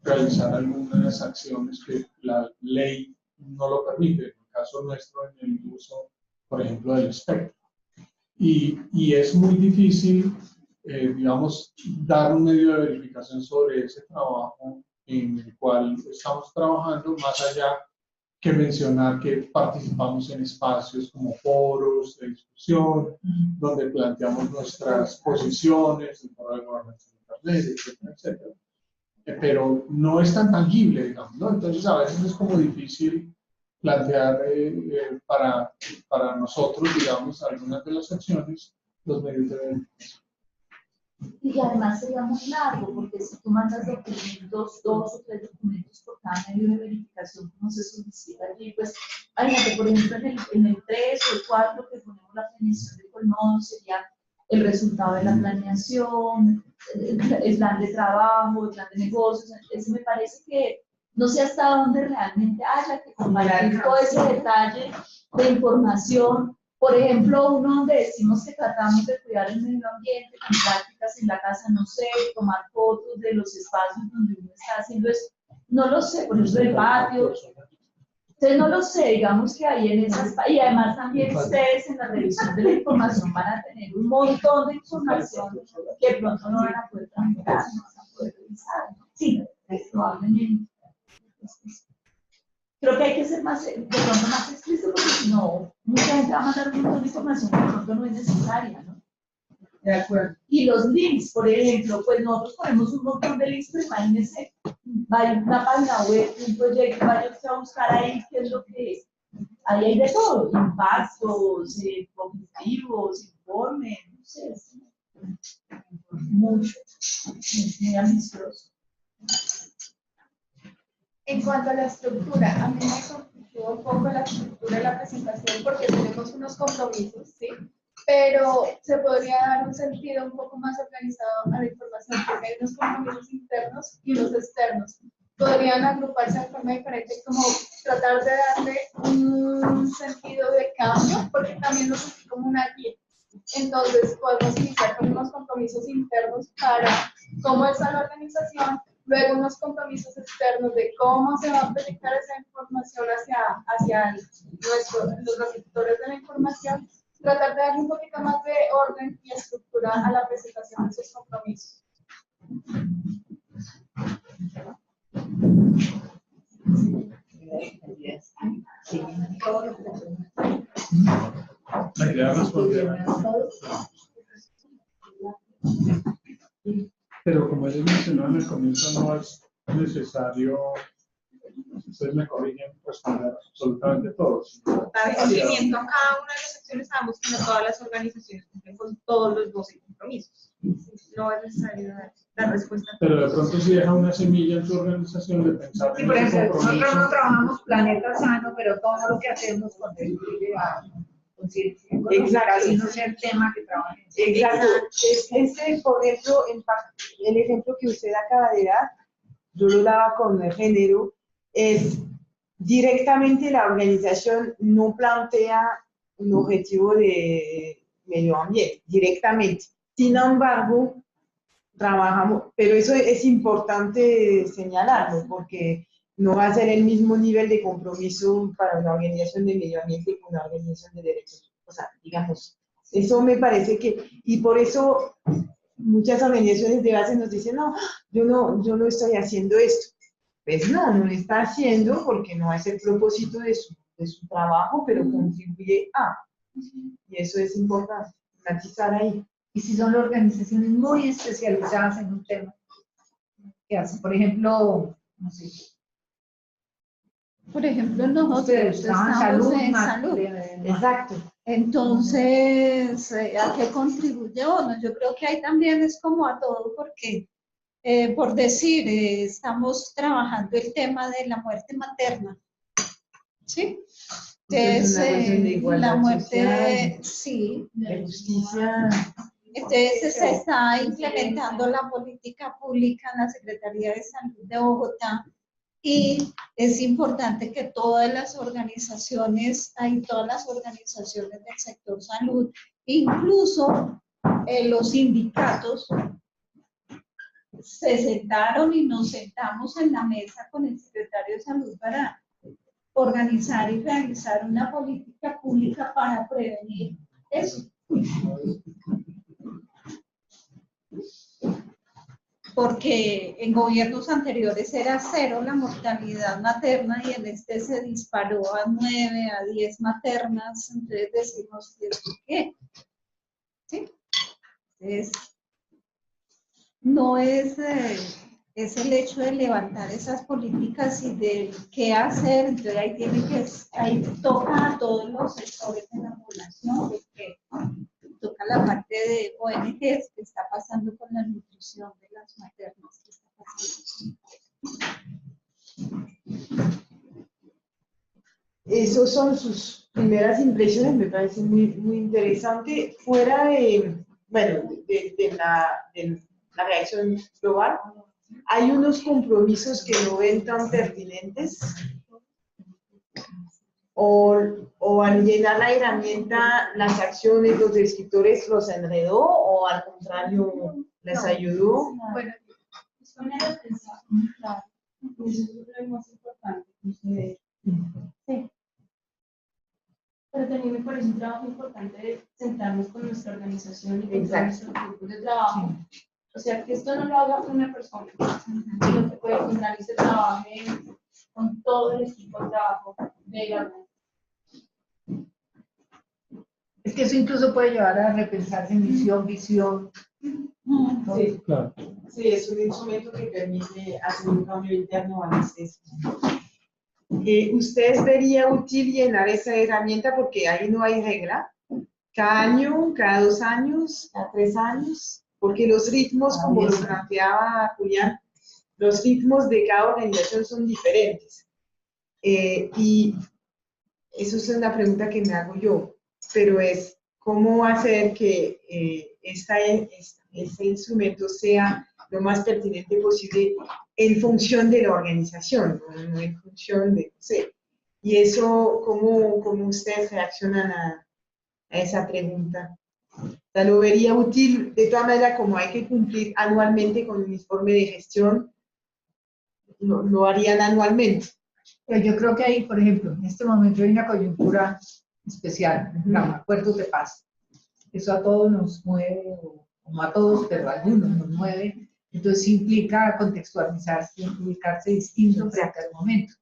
[SPEAKER 1] realizar algunas acciones que la ley no lo permite, en el caso nuestro, en el uso, por ejemplo, del espectro. Y es muy difícil, digamos, dar un medio de verificación sobre ese trabajo en el cual estamos trabajando, más allá que mencionar que participamos en espacios como foros de discusión, donde planteamos nuestras posiciones, el foro de gobernanza de Internet, etcétera, etcétera. Pero no es tan tangible, digamos, ¿no? Entonces a veces es como difícil plantear para nosotros, digamos, algunas de las acciones, los medios de verificación.
[SPEAKER 11] Y además sería muy largo, porque si tú mandas documentos, 2 o 3 documentos por cada medio de verificación, como se solicita allí, pues, imagínate, por ejemplo, en el 3 o el 4 que ponemos la planeación de colmón, sería el resultado de la planeación, el plan de trabajo, el plan de negocios. Eso me parece que no sé hasta dónde realmente haya que compartir todo ese detalle de información. Por ejemplo, uno donde decimos que tratamos de cuidar el medio ambiente con prácticas en la casa, no sé, tomar fotos de los espacios donde uno está haciendo eso, no lo sé, por ejemplo, el patio. Entonces no lo sé, digamos que ahí en esas, y además también ustedes en la revisión de la información van a tener un montón de información que de pronto no van a poder tramitar, no van a poder revisar. Sí, probablemente. Creo que hay que ser más, de pronto más explícito, porque si no, mucha gente va a mandar un montón de información que de pronto no es necesaria, ¿no?
[SPEAKER 12] De acuerdo.
[SPEAKER 11] Y los links, por ejemplo, pues nosotros ponemos un montón de links, pero imagínense, hay una página web, un proyecto, vaya usted a buscar ahí qué es lo que es. Ahí hay de todo, impactos, objetivos, informes, no sé, mucho, muy ambicioso.
[SPEAKER 3] En cuanto a la estructura, a mí me conflictó un poco la estructura de la presentación porque tenemos unos compromisos, ¿sí? Pero se podría dar un sentido un poco más organizado a la información porque hay unos compromisos internos y unos externos. Podrían agruparse de forma diferente, como tratar de darle un sentido de cambio, porque también lo sentí como una guía. Entonces podemos iniciar con unos compromisos internos para cómo está la organización, luego unos compromisos externos de cómo se va a proyectar esa información hacia los receptores de la información, tratar de darle un poquito más de orden y estructura a la presentación de esos compromisos.
[SPEAKER 12] Sí, todo lo que
[SPEAKER 1] La idea es responder. Pero como ellos mencionaron al comienzo, no es necesario, ustedes me corrigen, responder absolutamente todos.
[SPEAKER 4] Dar cumplimiento a cada una de las acciones, sabemos que no todas las organizaciones cumplen con todos los 12 compromisos. No es necesario dar respuesta.
[SPEAKER 1] Pero de pronto si deja una semilla en su organización de pensar
[SPEAKER 12] Sí,
[SPEAKER 1] en
[SPEAKER 12] por
[SPEAKER 1] ese
[SPEAKER 12] ejemplo, nosotros no
[SPEAKER 1] compromiso.
[SPEAKER 12] trabajamos planeta sano, pero todo lo que hacemos contribuye a conciencia económica,
[SPEAKER 10] Exacto.
[SPEAKER 12] así no sea el tema que trabajemos.
[SPEAKER 10] Exacto. Este, por ejemplo, el ejemplo que usted acaba de dar, yo lo daba con el género, es directamente la organización no plantea un objetivo de medio ambiente, directamente. Sin embargo, trabajamos, pero eso es importante señalarlo, porque no va a ser el mismo nivel de compromiso para una organización de medio ambiente que una organización de derechos. O sea, digamos, eso me parece que, y por eso muchas organizaciones de base nos dicen, no, yo no estoy haciendo esto. Pues no lo está haciendo porque no es el propósito de su trabajo, pero contribuye a. Y eso es importante, matizar ahí.
[SPEAKER 12] Y si son organizaciones muy especializadas en un tema, que hacen, por ejemplo, no sé,
[SPEAKER 5] Por ejemplo, nosotros
[SPEAKER 12] ustedes
[SPEAKER 5] estamos
[SPEAKER 12] estaban salud,
[SPEAKER 5] en
[SPEAKER 12] más
[SPEAKER 5] salud.
[SPEAKER 10] Exacto.
[SPEAKER 5] Entonces, ¿a qué contribuye uno? Yo creo que ahí también es como a todo, porque, por decir, estamos trabajando el tema de la muerte materna, ¿sí?
[SPEAKER 10] Es una cuestión de igualdad
[SPEAKER 5] la muerte,
[SPEAKER 10] social,
[SPEAKER 5] sí.
[SPEAKER 10] de justicia.
[SPEAKER 5] Entonces, se está implementando la política pública en la Secretaría de Salud de Bogotá. Y es importante que todas las organizaciones del sector salud, incluso los sindicatos, se sentaron y nos sentamos en la mesa con el secretario de Salud para organizar y realizar una política pública para prevenir eso. Porque en gobiernos anteriores era 0 la mortalidad materna y en este se disparó a 9, a 10 maternas, entonces decimos, ¿y esto qué? ¿Sí? Entonces, no es, es el hecho de levantar esas políticas y de qué hacer, entonces ahí toca a todos los sectores de la población, porque toca la parte de ONGs que está pasando con la nutrición de las maternas, que está pasando.
[SPEAKER 10] Esas son sus primeras impresiones, me parece muy interesante. Fuera de, bueno, de la reacción global, hay unos compromisos que no ven tan pertinentes. O al llenar la herramienta, las acciones, los escritores los enredó, o al contrario, les ayudó.
[SPEAKER 7] Bueno, es poner atención, claro. Eso es lo más importante. Sí. Pero también me parece un trabajo importante de sentarnos con nuestra organización y con todos nuestros grupos de trabajo. O sea, que esto no lo haga una persona, sino que puede fundar y se trabaje con todo el equipo de trabajo de la organización.
[SPEAKER 12] Es que eso incluso puede llevar a repensarse misión, visión.
[SPEAKER 10] Sí,
[SPEAKER 1] Claro.
[SPEAKER 10] sí, es un instrumento que permite hacer un cambio interno al acceso. ¿Ustedes vería útil llenar esa herramienta? Porque ahí no hay regla. Cada año, cada 2 años, cada 3 años, porque los ritmos, como lo planteaba Julián, los ritmos de cada organización son diferentes. Y eso es una pregunta que me hago yo, pero es cómo hacer que este instrumento sea lo más pertinente posible en función de la organización, no en función de, no sé. Y eso, ¿cómo ustedes reaccionan a esa pregunta? O sea, lo vería útil, de todas maneras, como hay que cumplir anualmente con un informe de gestión, lo harían anualmente.
[SPEAKER 12] Pero yo creo que ahí, por ejemplo, en este momento hay una coyuntura especial, acuerdos de paz. Eso a todos nos mueve, o no a todos, pero a algunos nos mueve. Entonces implica contextualizarse, implicarse distinto frente al momento.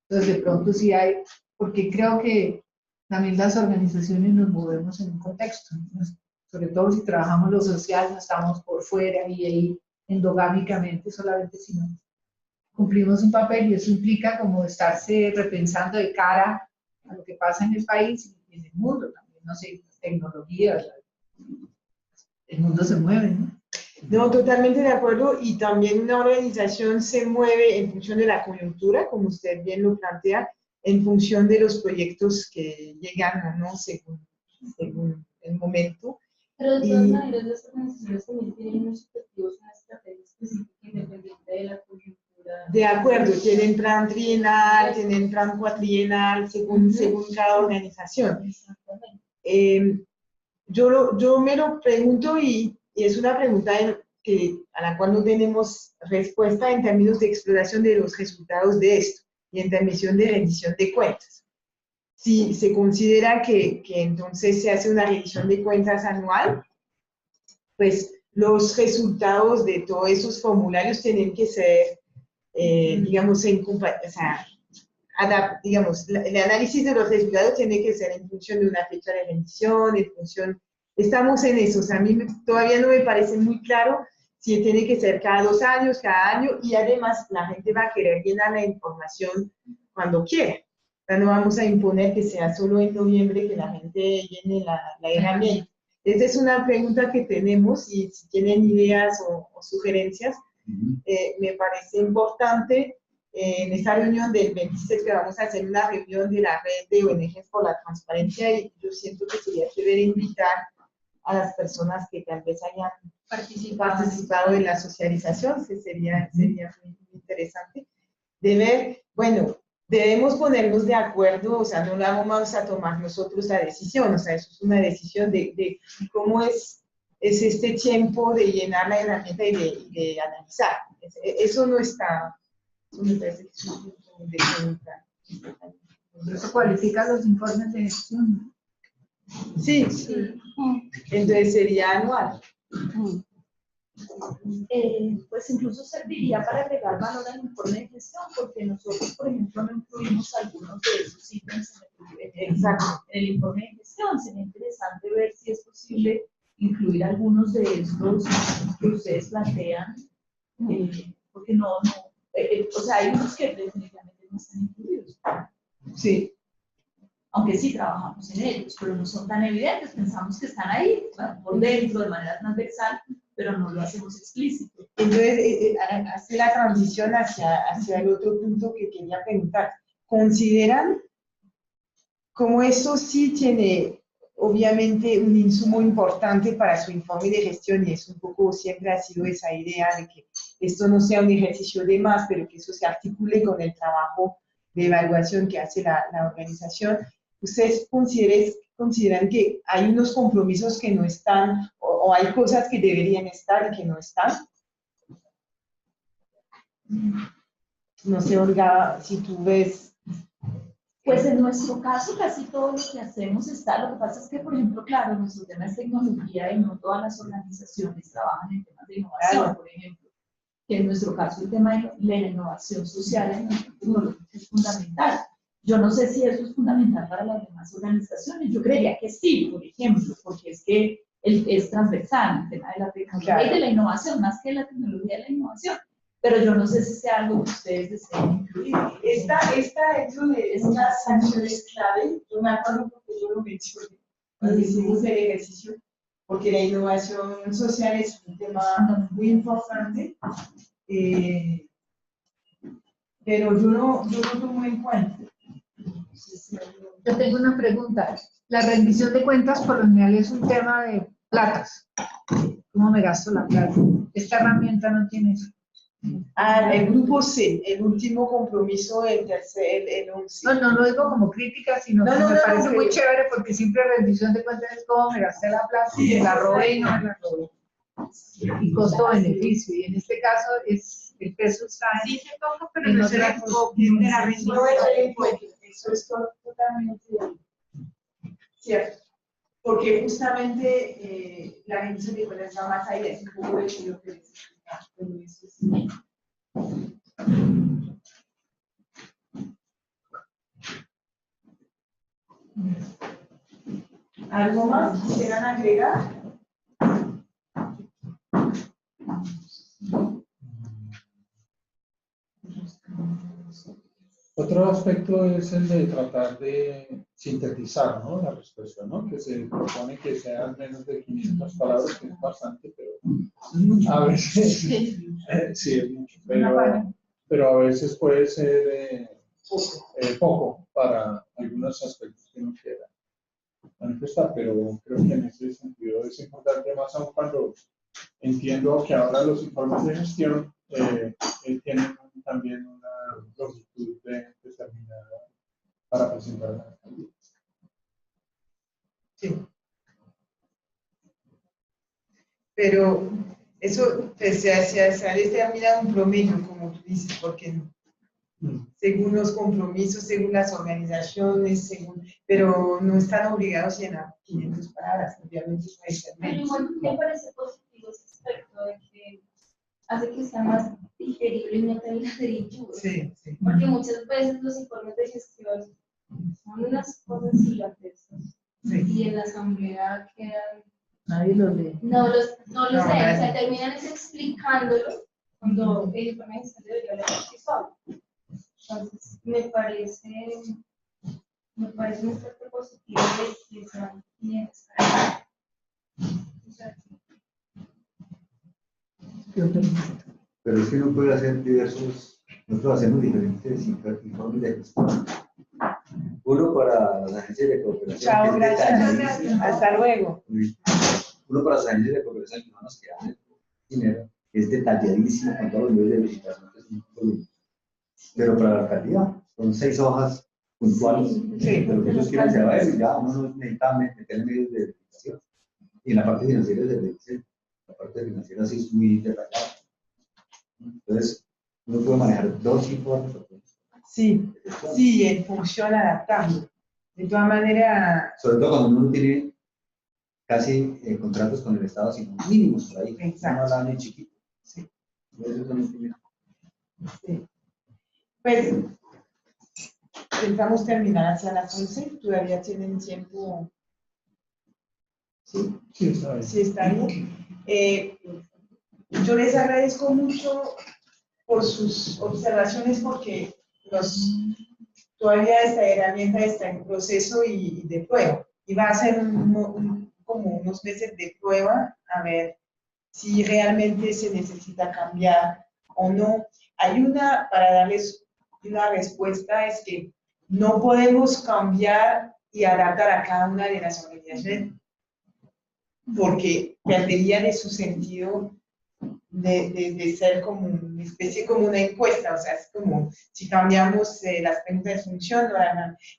[SPEAKER 12] Entonces de pronto sí hay porque creo que también las organizaciones nos movemos en un contexto, ¿no? Sobre todo si trabajamos lo social, no estamos por fuera y ahí endogámicamente solamente, sino cumplimos un papel y eso implica como estarse repensando de cara a lo que pasa en el país y en el mundo también, no sé, tecnologías, el mundo se mueve, ¿no?
[SPEAKER 10] No, totalmente de acuerdo, y también una organización se mueve en función de la coyuntura, como usted bien lo plantea, en función de los proyectos que llegan o no, según el momento.
[SPEAKER 7] Pero de todas maneras, las organizaciones también tienen unos objetivos, una estrategia específica independiente de la coyuntura.
[SPEAKER 10] De acuerdo, tienen plan trienal, tienen plan cuatrienal, según cada organización.
[SPEAKER 7] Exactamente.
[SPEAKER 10] Yo me lo pregunto y es una pregunta a la cual no tenemos respuesta en términos de exploración de los resultados de esto y en términos de rendición de cuentas. Si se considera que entonces se hace una rendición de cuentas anual, pues los resultados de todos esos formularios tienen que ser, digamos, digamos, el análisis de los resultados tiene que ser en función de una fecha de rendición, en función, estamos en eso, o sea, a mí todavía no me parece muy claro si tiene que ser cada 2 años, cada año, y además la gente va a querer llenar la información cuando quiera. O sea, no vamos a imponer que sea solo en noviembre que la gente llene la herramienta. Esa es una pregunta que tenemos y si tienen ideas o sugerencias, me parece importante. En esta reunión del 26 que vamos a hacer una reunión de la red de ONGs por la transparencia y yo siento que sería chévere invitar a las personas que tal vez hayan participado en la socialización, que sería muy interesante de ver, bueno, debemos ponernos de acuerdo, o sea, no la vamos a tomar nosotros la decisión, o sea, eso es una decisión de cómo es este tiempo de llenar la herramienta y de analizar. Eso no está... Eso me parece que es un punto de pregunta.
[SPEAKER 12] Eso cualifica los informes de gestión.
[SPEAKER 10] Sí, entonces sería anual.
[SPEAKER 11] Pues incluso serviría para agregar valor al informe de gestión, porque nosotros, por ejemplo, no incluimos algunos de esos ítems en el informe de gestión. Sería interesante ver si es posible incluir algunos de estos que ustedes plantean, porque o sea, hay unos que definitivamente no están incluidos.
[SPEAKER 10] Sí.
[SPEAKER 11] Aunque sí trabajamos en ellos, pero no son tan evidentes. Pensamos que están ahí, bueno, por dentro, de manera transversal, pero no lo hacemos explícito.
[SPEAKER 10] Entonces, hace la transición hacia el otro punto que quería preguntar. ¿Consideran cómo esto sí tiene, obviamente, un insumo importante para su informe de gestión, y es un poco, siempre ha sido esa idea de que esto no sea un ejercicio de más, pero que eso se articule con el trabajo de evaluación que hace la organización? ¿Ustedes consideran que hay unos compromisos que no están, o hay cosas que deberían estar y que no están? No sé, Olga, si tú ves...
[SPEAKER 11] Pues en nuestro caso casi todo lo que hacemos está, lo que pasa es que, por ejemplo, claro, nuestro tema es tecnología y no todas las organizaciones trabajan en temas de innovación, por ejemplo, que en nuestro caso el tema de la innovación social en la tecnología es fundamental. Yo no sé si eso es fundamental para las demás organizaciones, yo creería que sí, por ejemplo, porque es que es transversal el tema de la tecnología y de la innovación, más que la tecnología de la innovación. Pero yo no sé si sea algo que ustedes deseen incluir.
[SPEAKER 10] Está hecho de unas acciones clave, yo me acuerdo porque yo lo mencioné cuando hicimos el ejercicio, porque la innovación social es un tema muy importante, pero yo no tomo en cuenta.
[SPEAKER 12] Yo tengo una pregunta. La rendición de cuentas por lo general es un tema de platas. ¿Cómo me gasto la plata? Esta herramienta no tiene eso.
[SPEAKER 10] El grupo C, el último compromiso, el 11.
[SPEAKER 12] No lo digo como crítica, sino que me parece muy chévere porque siempre rendición de cuentas es cómo me gasté la plata y me la robé y no me la robé. Y costo-beneficio. Y en este caso el peso está en... Sí, se toca, pero no se la de la rendición.
[SPEAKER 10] Eso es totalmente cierto. Porque justamente la rendición de cuentas va más allá, es un poco de lo que les explica, pero eso es... ¿Algo más quisieran agregar?
[SPEAKER 1] Otro aspecto es el de tratar de sintetizar, ¿no?, la respuesta, ¿no?, que se propone que sean menos de 500 palabras, que es bastante, pero a veces sí es mucho, pero a veces puede ser poco para algunos aspectos que uno quiera manifestar, pero creo que en ese sentido es importante, más aún cuando entiendo que ahora los informes de gestión tienen también una longitud determinada para presentar la alcaldía.
[SPEAKER 10] Sí. Pero eso se ha determinado un promedio, como tú dices, porque según los compromisos, según las organizaciones, pero no están obligados a llenar 500 palabras, obviamente puede ser
[SPEAKER 7] Pero
[SPEAKER 10] menos.
[SPEAKER 7] igual me parece positivo ese aspecto de que hace que sea más digerible y no tan ladrillo.
[SPEAKER 10] Sí, sí.
[SPEAKER 7] Porque muchas veces los informes de gestión son unas cosas gigantescas.
[SPEAKER 10] Sí.
[SPEAKER 7] Y en la asamblea quedan.
[SPEAKER 12] Nadie los lee.
[SPEAKER 7] No los lee, o
[SPEAKER 10] nadie.
[SPEAKER 7] sea, terminan explicándolo cuando el informe de gestión debería leer por sí solo. Entonces, me parece un aspecto positivo de que sean 500 palabras. O sea,
[SPEAKER 8] Pero es que uno puede hacer diversos, nosotros hacemos diferentes informes de gestión. Uno para las agencias de cooperación.
[SPEAKER 10] Chao,
[SPEAKER 8] que es
[SPEAKER 10] gracias.
[SPEAKER 8] detalladísimo.
[SPEAKER 10] Hasta luego.
[SPEAKER 8] Uno para las agencias de cooperación que no nos quedan dinero, que es detalladísimo con todos los niveles de verificación que es un volumen. Pero para la alcaldía son 6 hojas puntuales de lo que ellos quieren saber y ya uno no necesita meter medios de verificación. Y en la parte financiera es de verificación. La parte financiera sí es muy detallada. Entonces, uno puede manejar 2 informes.
[SPEAKER 10] Sí, sí, en función adaptando. De todas maneras.
[SPEAKER 8] Sobre todo cuando uno tiene casi contratos con el Estado, sino mínimos por ahí.
[SPEAKER 10] Exacto.
[SPEAKER 8] No hablan ni chiquito.
[SPEAKER 10] Sí.
[SPEAKER 8] Eso también tiene.
[SPEAKER 10] Sí. Pues, intentamos terminar hacia las 11. Todavía tienen tiempo. Sí,
[SPEAKER 1] Sí, está bien.
[SPEAKER 10] sí, está bien. Yo les agradezco mucho por sus observaciones porque todavía esta herramienta está en proceso y de prueba. Y va a ser como unos meses de prueba a ver si realmente se necesita cambiar o no. Para darles una respuesta, es que no podemos cambiar y adaptar a cada una de las organizaciones porque perdería de su sentido de ser como una especie, como una encuesta, o sea, es como si cambiamos las preguntas de función,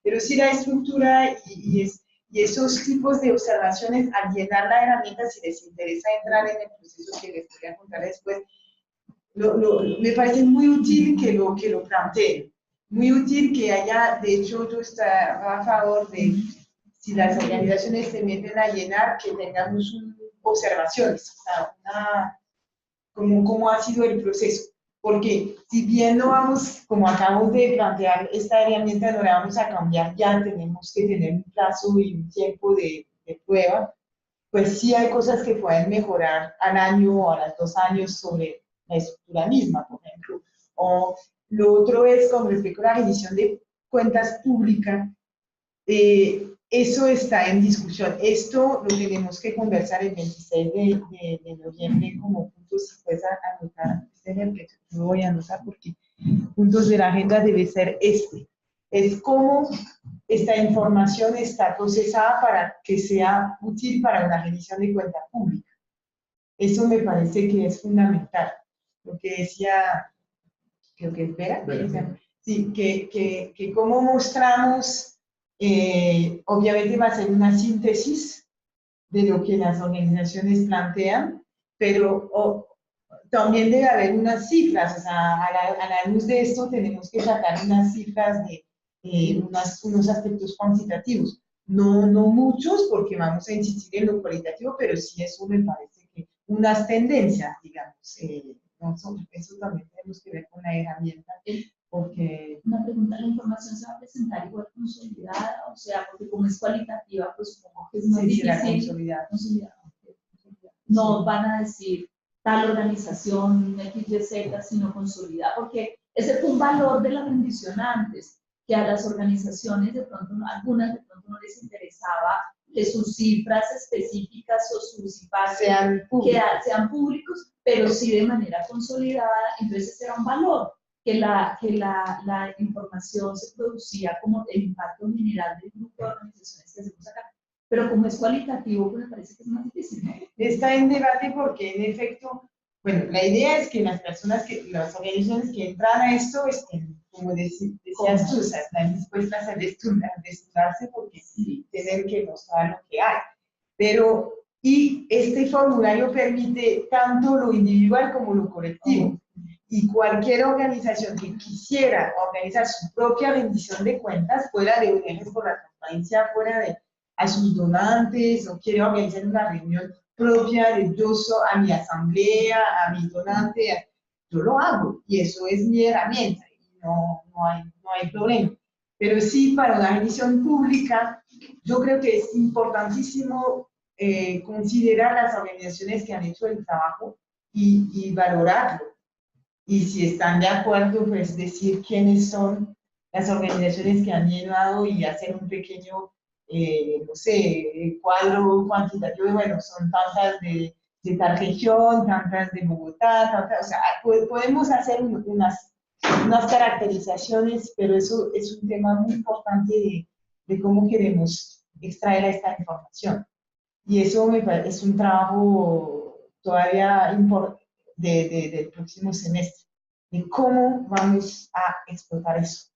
[SPEAKER 10] pero sí la estructura y esos tipos de observaciones, al llenar la herramienta, si les interesa entrar en el proceso que les voy a contar después, me parece muy útil que lo planteen, muy útil que haya, de hecho, yo estaba a favor de, si las organizaciones se meten a llenar, que tengamos observaciones, o sea, cómo ha sido el proceso. Porque si bien no vamos, como acabamos de plantear, esta herramienta no la vamos a cambiar ya, tenemos que tener un plazo y un tiempo de prueba, pues sí hay cosas que pueden mejorar al año o a los 2 años sobre la estructura misma, por ejemplo. O lo otro es con respecto a la rendición de cuentas públicas, eso está en discusión. Esto lo tenemos que conversar el 26 de noviembre como puntos, si puedes anotar, yo voy a anotar porque puntos de la agenda debe ser es cómo esta información está procesada para que sea útil para una rendición de cuenta pública. Eso me parece que es fundamental. Lo que decía, creo que es Vera, sí, que cómo mostramos. Obviamente va a ser una síntesis de lo que las organizaciones plantean, pero también debe haber unas cifras, o sea, a la luz de esto tenemos que sacar unas cifras de unos aspectos cuantitativos. No muchos, porque vamos a insistir en lo cualitativo, pero sí eso me parece que unas tendencias, digamos. Eso también tenemos que ver con la herramienta Porque
[SPEAKER 11] Una pregunta, ¿la información se va a presentar igual consolidada? O sea, porque como es cualitativa, pues supongo que es más
[SPEAKER 10] sí, será
[SPEAKER 11] difícil.
[SPEAKER 10] consolidada.
[SPEAKER 11] No van a decir tal organización XYZ, sino consolidada, porque ese fue un valor de la rendición antes, que a las organizaciones de pronto, algunas de pronto no les interesaba que sus cifras específicas o sus impactos sean públicos, pero sí de manera consolidada. Entonces ese era un valor, que la información se producía como el impacto general del grupo de organizaciones que hacemos acá. Pero como es cualitativo, pues me parece que es más difícil, ¿no?
[SPEAKER 10] Está en debate porque, en efecto, bueno, la idea es que las organizaciones que entran a esto estén, como decías tú, o sea, están dispuestas a desnudarse porque tienen que mostrar lo que hay. Pero, y este formulario permite tanto lo individual como lo colectivo. Y cualquier organización que quisiera organizar su propia rendición de cuentas, fuera de ONGs por la transparencia, fuera de a sus donantes, o quiere organizar una reunión propia de a mi asamblea, a mi donante, yo lo hago, y eso es mi herramienta, y no hay problema. Pero sí, para una rendición pública, yo creo que es importantísimo considerar las organizaciones que han hecho el trabajo y valorarlo. Y si están de acuerdo, pues decir quiénes son las organizaciones que han llenado y hacer un pequeño, no sé, cuadro cuantitativo. Bueno, son tantas de tal región, tantas de Bogotá, tantas, o sea, podemos hacer unas caracterizaciones, pero eso es un tema muy importante de cómo queremos extraer esta información. Y eso me parece, es un trabajo todavía importante del próximo semestre, de cómo vamos a explotar eso.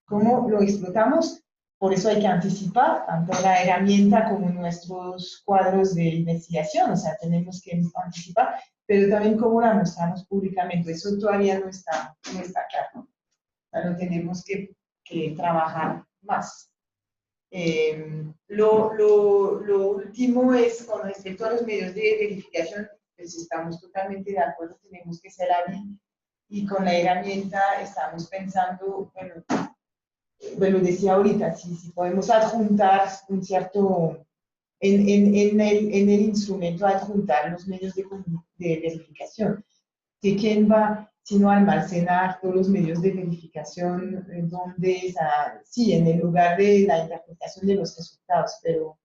[SPEAKER 10] ¿Cómo lo explotamos? Por eso hay que anticipar tanto la herramienta como nuestros cuadros de investigación, o sea, tenemos que anticipar, pero también cómo la mostramos públicamente. Eso todavía no está claro. O sea, lo tenemos que trabajar más. Lo último es con respecto a los medios de verificación, pues estamos totalmente de acuerdo, tenemos que ser hábiles, y con la herramienta estamos pensando, bueno, decía ahorita, si podemos adjuntar un cierto, en el instrumento adjuntar los medios de verificación, que quién va sino a almacenar todos los medios de verificación, sí, en el lugar de la interpretación de los resultados, pero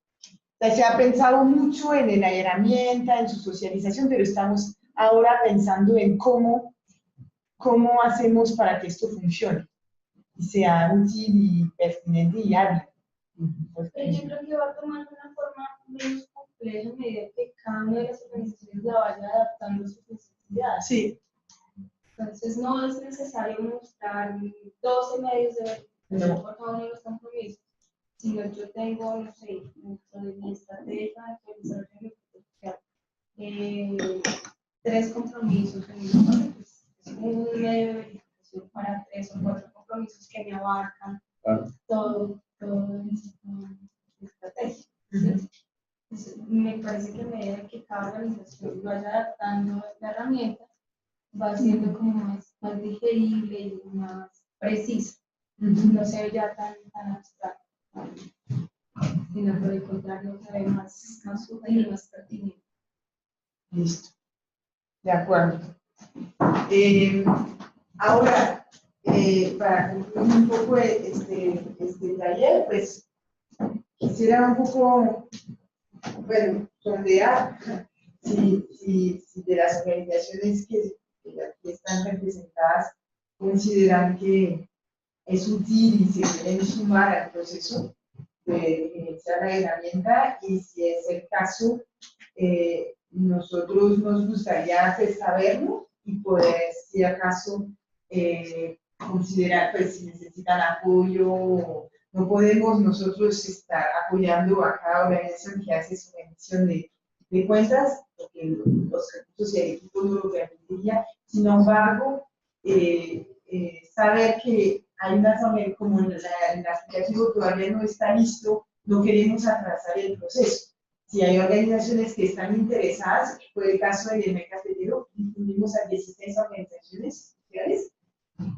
[SPEAKER 10] o sea, se ha pensado mucho en la herramienta, en su socialización, pero estamos ahora pensando en cómo hacemos para que esto funcione y sea útil y pertinente y hábil.
[SPEAKER 7] Pero yo creo que va a tomar una forma menos compleja a medida que cada una de las organizaciones la vaya adaptando a sus necesidades. Sí. Entonces no es necesario mostrar 12 medios de verificación por cada uno de los compromisos, sino yo tengo, no sé, dentro de mi estrategia de desarrollo social, 3 compromisos en el informe, pues, es un medio de verificación para 3 o 4 compromisos que me abarcan todo en estrategia. Entonces, me parece que a medida que cada organización vaya adaptando la herramienta, va siendo como más digerible y más precisa. No se ve ya tan abstracto, sino por el contrario, se ve más útil y más pertinente.
[SPEAKER 10] Listo. De acuerdo. Ahora, para concluir un poco este taller, pues quisiera un poco, bueno, sondear si de las organizaciones que aquí están representadas consideran que es útil y se quieren sumar al proceso de iniciar la herramienta, y si es el caso, nosotros nos gustaría saberlo y poder, si acaso, considerar pues, si necesitan apoyo. No podemos nosotros estar apoyando a cada organización que hace su rendición de cuentas, porque los recursos y el equipo no lo permitiría. Sin embargo, saber que hay una zona como el aplicativo todavía no está listo, no queremos atrasar el proceso. Si hay organizaciones que están interesadas, fue el caso del MEC Cafetero, difundimos a 16 organizaciones sociales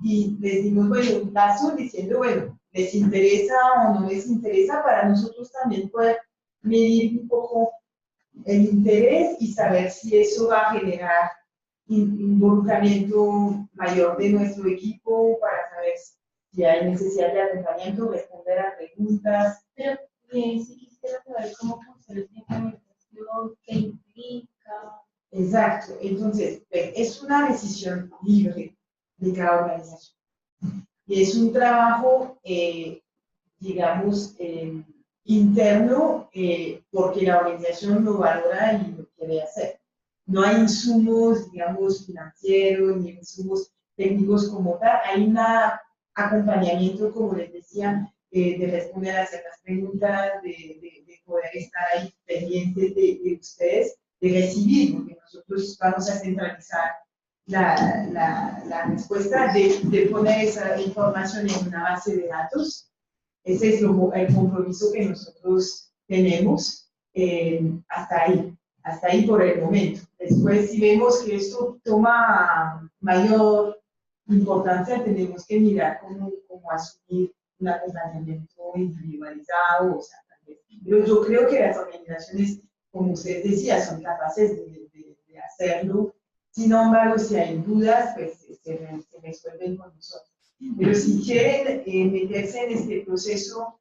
[SPEAKER 10] y les dimos, bueno, un caso diciendo, bueno, les interesa o no les interesa, para nosotros también poder medir un poco el interés y saber si eso va a generar involucramiento mayor de nuestro equipo para saber si hay necesidad de acompañamiento, responder a preguntas.
[SPEAKER 7] Pero sí quisiera saber cómo funciona esta implementación, qué implica.
[SPEAKER 10] Exacto, entonces es una decisión libre de cada organización. Y es un trabajo, digamos, interno, porque la organización lo valora y lo quiere hacer. No hay insumos, digamos, financieros, ni insumos técnicos como tal. Hay un acompañamiento, como les decía, de responder a ciertas preguntas, de poder estar ahí pendientes de ustedes, de recibir, porque nosotros vamos a centralizar la respuesta, de poner esa información en una base de datos. Ese es el compromiso que nosotros tenemos hasta ahí por el momento. Después, si vemos que esto toma mayor importancia, tenemos que mirar cómo asumir un acompañamiento individualizado. O sea, pero yo creo que las organizaciones, como ustedes decían, son capaces de hacerlo. Sin embargo, si hay dudas, pues se resuelven con nosotros. Pero si quieren meterse en este proceso,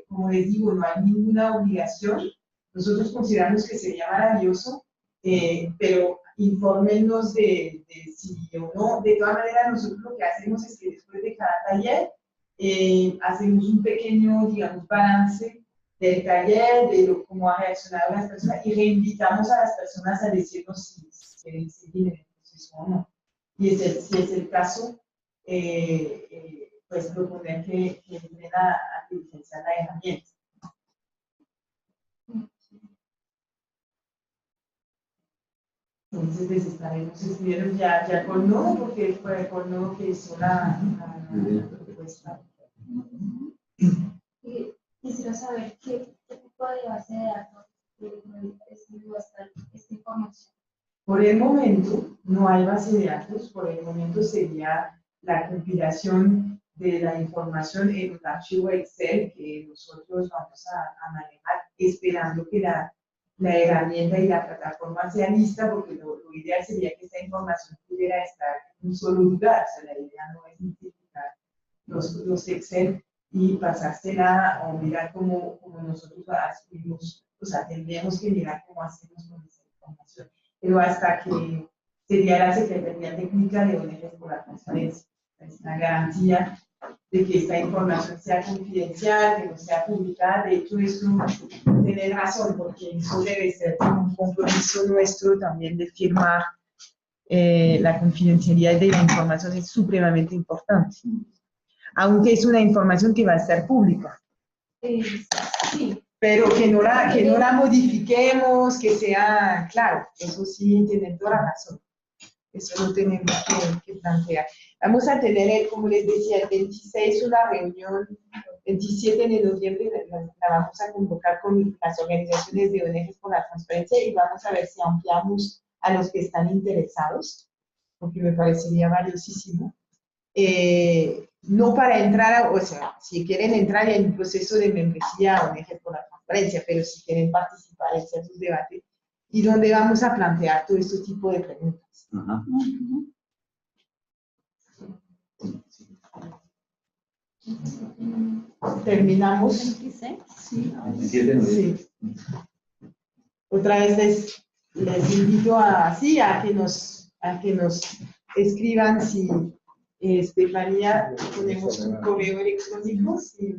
[SPEAKER 10] como les digo, no hay ninguna obligación. Nosotros consideramos que sería maravilloso, pero infórmenos de si o no. De todas maneras, nosotros lo que hacemos es que después de cada taller, hacemos un pequeño, digamos, balance del taller, de cómo ha reaccionado las personas, y reinvitamos a las personas a decirnos si quieren seguir en el proceso o no. Y si es el caso, pues proponer que entren a utilizar la herramienta. Entonces les estaremos escribiendo ya con no, porque fue con no que hizo la propuesta.
[SPEAKER 7] Quisiera saber qué tipo de base de datos recibió esta información.
[SPEAKER 10] Por el momento no hay base de datos, por el momento sería la compilación de la información en un archivo Excel que nosotros vamos a manejar, esperando que la herramienta y la plataforma sea lista, porque lo ideal sería que esta información pudiera estar en un solo lugar. O sea, la idea no es multiplicar los Excel y pasársela o mirar cómo nosotros asumimos, o sea, tendríamos que mirar cómo hacemos con esa información. Pero hasta que sería la Secretaría Técnica de ONGs por la Transparencia. Es una garantía de que esta información sea confidencial, que no sea publicada. De hecho, esto tiene razón, porque eso debe ser un compromiso nuestro también de firmar. La confidencialidad de la información es supremamente importante, aunque es una información que va a ser pública.
[SPEAKER 7] Sí.
[SPEAKER 10] Pero que no la modifiquemos, que sea, claro, eso sí, tienen toda la razón. Eso lo tenemos que plantear. Vamos a tener, como les decía, el 26 una reunión, 27 de noviembre la vamos a convocar con las organizaciones de ONGs por la transparencia y vamos a ver si ampliamos a los que están interesados, porque me parecería valiosísimo. No para entrar, o sea, si quieren entrar en un proceso de membresía o ONG por la transparencia, pero si quieren participar en ciertos debates, y donde vamos a plantear todo este tipo de preguntas.
[SPEAKER 8] Ajá.
[SPEAKER 10] Terminamos.
[SPEAKER 5] 26.
[SPEAKER 10] Sí.
[SPEAKER 8] 27 de noviembre.
[SPEAKER 10] Sí. Otra vez les invito a que nos escriban si Estefanía, ponemos un correo electrónico. Sí.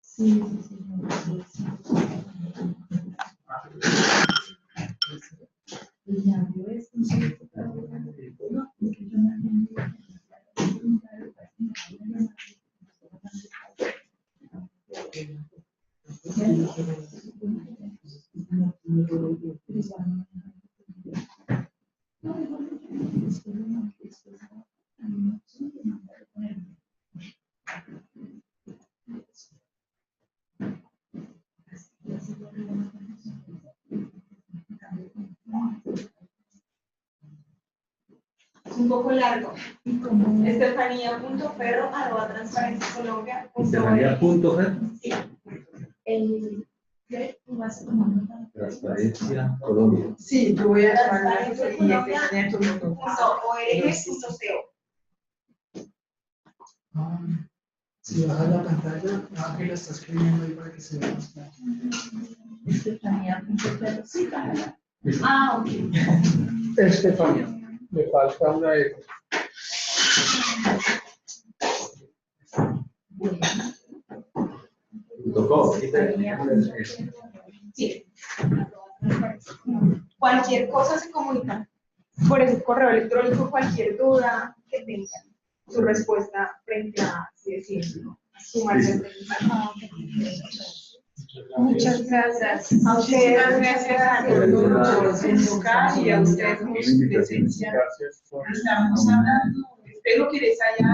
[SPEAKER 10] Sí.
[SPEAKER 4] un poco largo. Estefanía.ferro@transparenciacolombia.org.
[SPEAKER 8] Estefanía.ferro.
[SPEAKER 4] Sí.
[SPEAKER 8] Transparencia Colombia.
[SPEAKER 10] Sí, yo voy a llamar a la asesoría que tenía todo el mundo.
[SPEAKER 2] Si bajas la pantalla, que la está escribiendo ahí para que se vea más claro.
[SPEAKER 11] Estefanía.ferro. Sí, claro.
[SPEAKER 4] Ah, ok.
[SPEAKER 1] Estefanía, le falta una E.
[SPEAKER 8] Tocó.
[SPEAKER 4] Sí. Cualquier cosa se comunica por ese correo electrónico, cualquier duda que tengan, su respuesta frente a, así decirlo, su margen de
[SPEAKER 5] Muchas gracias.
[SPEAKER 4] A ustedes, gracias
[SPEAKER 10] por convocar y a ustedes por su presencia. Estamos hablando, espero que les haya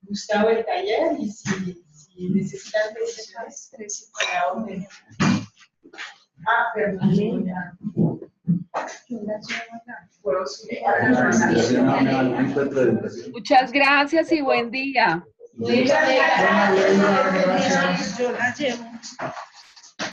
[SPEAKER 10] gustado el taller y si necesitan verificaciones, para orden. Perdón.
[SPEAKER 9] Muchas gracias y buen día.
[SPEAKER 5] Yo la llevo.